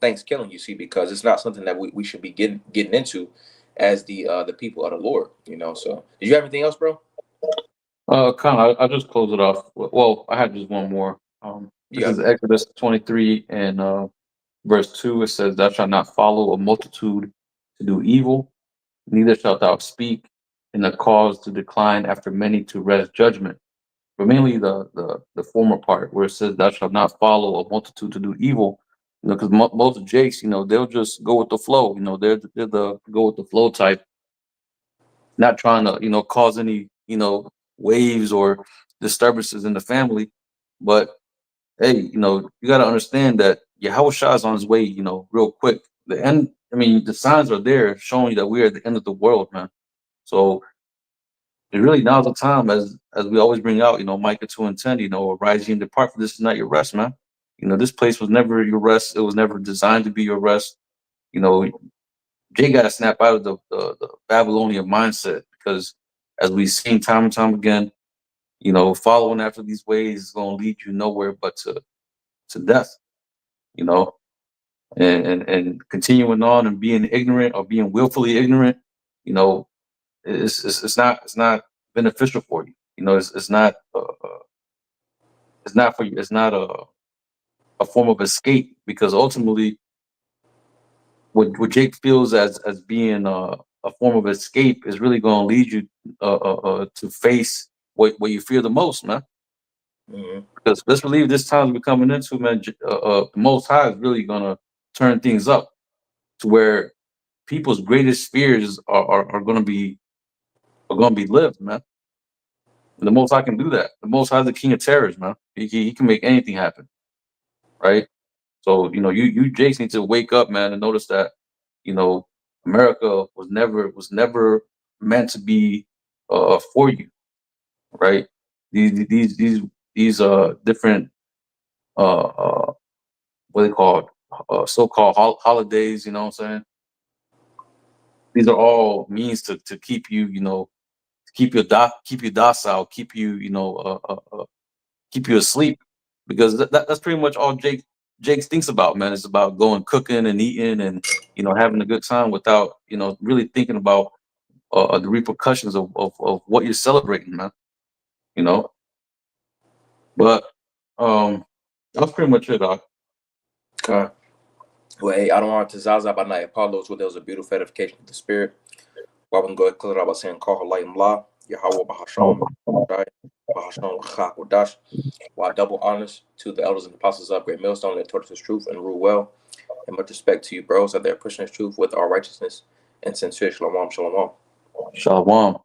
Thanksgiving, you see, because it's not something that we should be getting into as the people of the Lord, So, did you have anything else, bro? Kind of. I'll just close it off. Well, I had just one more. You This got is it. Exodus 23 and verse 2. It says, "Thou shalt not follow a multitude to do evil, neither shalt thou speak in a cause to decline after many to rest judgment." But mainly the former part where it says, "Thou shalt not follow a multitude to do evil." Because most Jakes, they'll just go with the flow. They're the go with the flow type, not trying to cause any waves or disturbances in the family. But hey, you got to understand that Yahweh Shah is on his way. Real quick. The end. I mean, the signs are there showing that we are at the end of the world, man. So it really now's the time, as we always bring out, Micah 2:10, arise ye and depart, for this is not your rest, man. This place was never your rest. It was never designed to be your rest. You know, Jake got to snap out of the Babylonian mindset, because as we've seen time and time again, you know, following after these ways is going to lead you nowhere but to death. You know, and continuing on and being ignorant or being willfully ignorant, you know, it's not beneficial for you. You know, it's not for you. It's not a form of escape, because ultimately, what Jake feels as being a form of escape is really going to lead you to face what you fear the most, man. Mm-hmm. Because let's believe this time we're coming into, man. The Most High is really going to turn things up to where people's greatest fears are going to be lived, man. And the Most High can do that. The Most High is the King of terrors, man. He can make anything happen, right? So you know, you Jakes need to wake up, man, and notice that, you know, America was never meant to be for you, right? These different what they call so-called holidays. You know what I'm saying? These are all means to keep you, you know, keep you docile, keep you, you know, keep you asleep, because that's pretty much all Jake thinks about, man. It's about going cooking and eating and, you know, having a good time without, you know, really thinking about the repercussions of what you're celebrating, man. You know, but that's pretty much it, Doc. Okay. Well, hey, I don't want to Zaza by night Apollos, where there was a beautiful edification of the spirit. Well, we can go ahead and clear it out by saying, Call her light and la, Yahweh Bahasham, Shai, Bahasham Chak while double honors to the elders and apostles of Great Millstone that taught us this truth and rule well. And much respect to you, bros, that they're pushing this truth with all righteousness and sincere. Shalom, shalom. Shalom.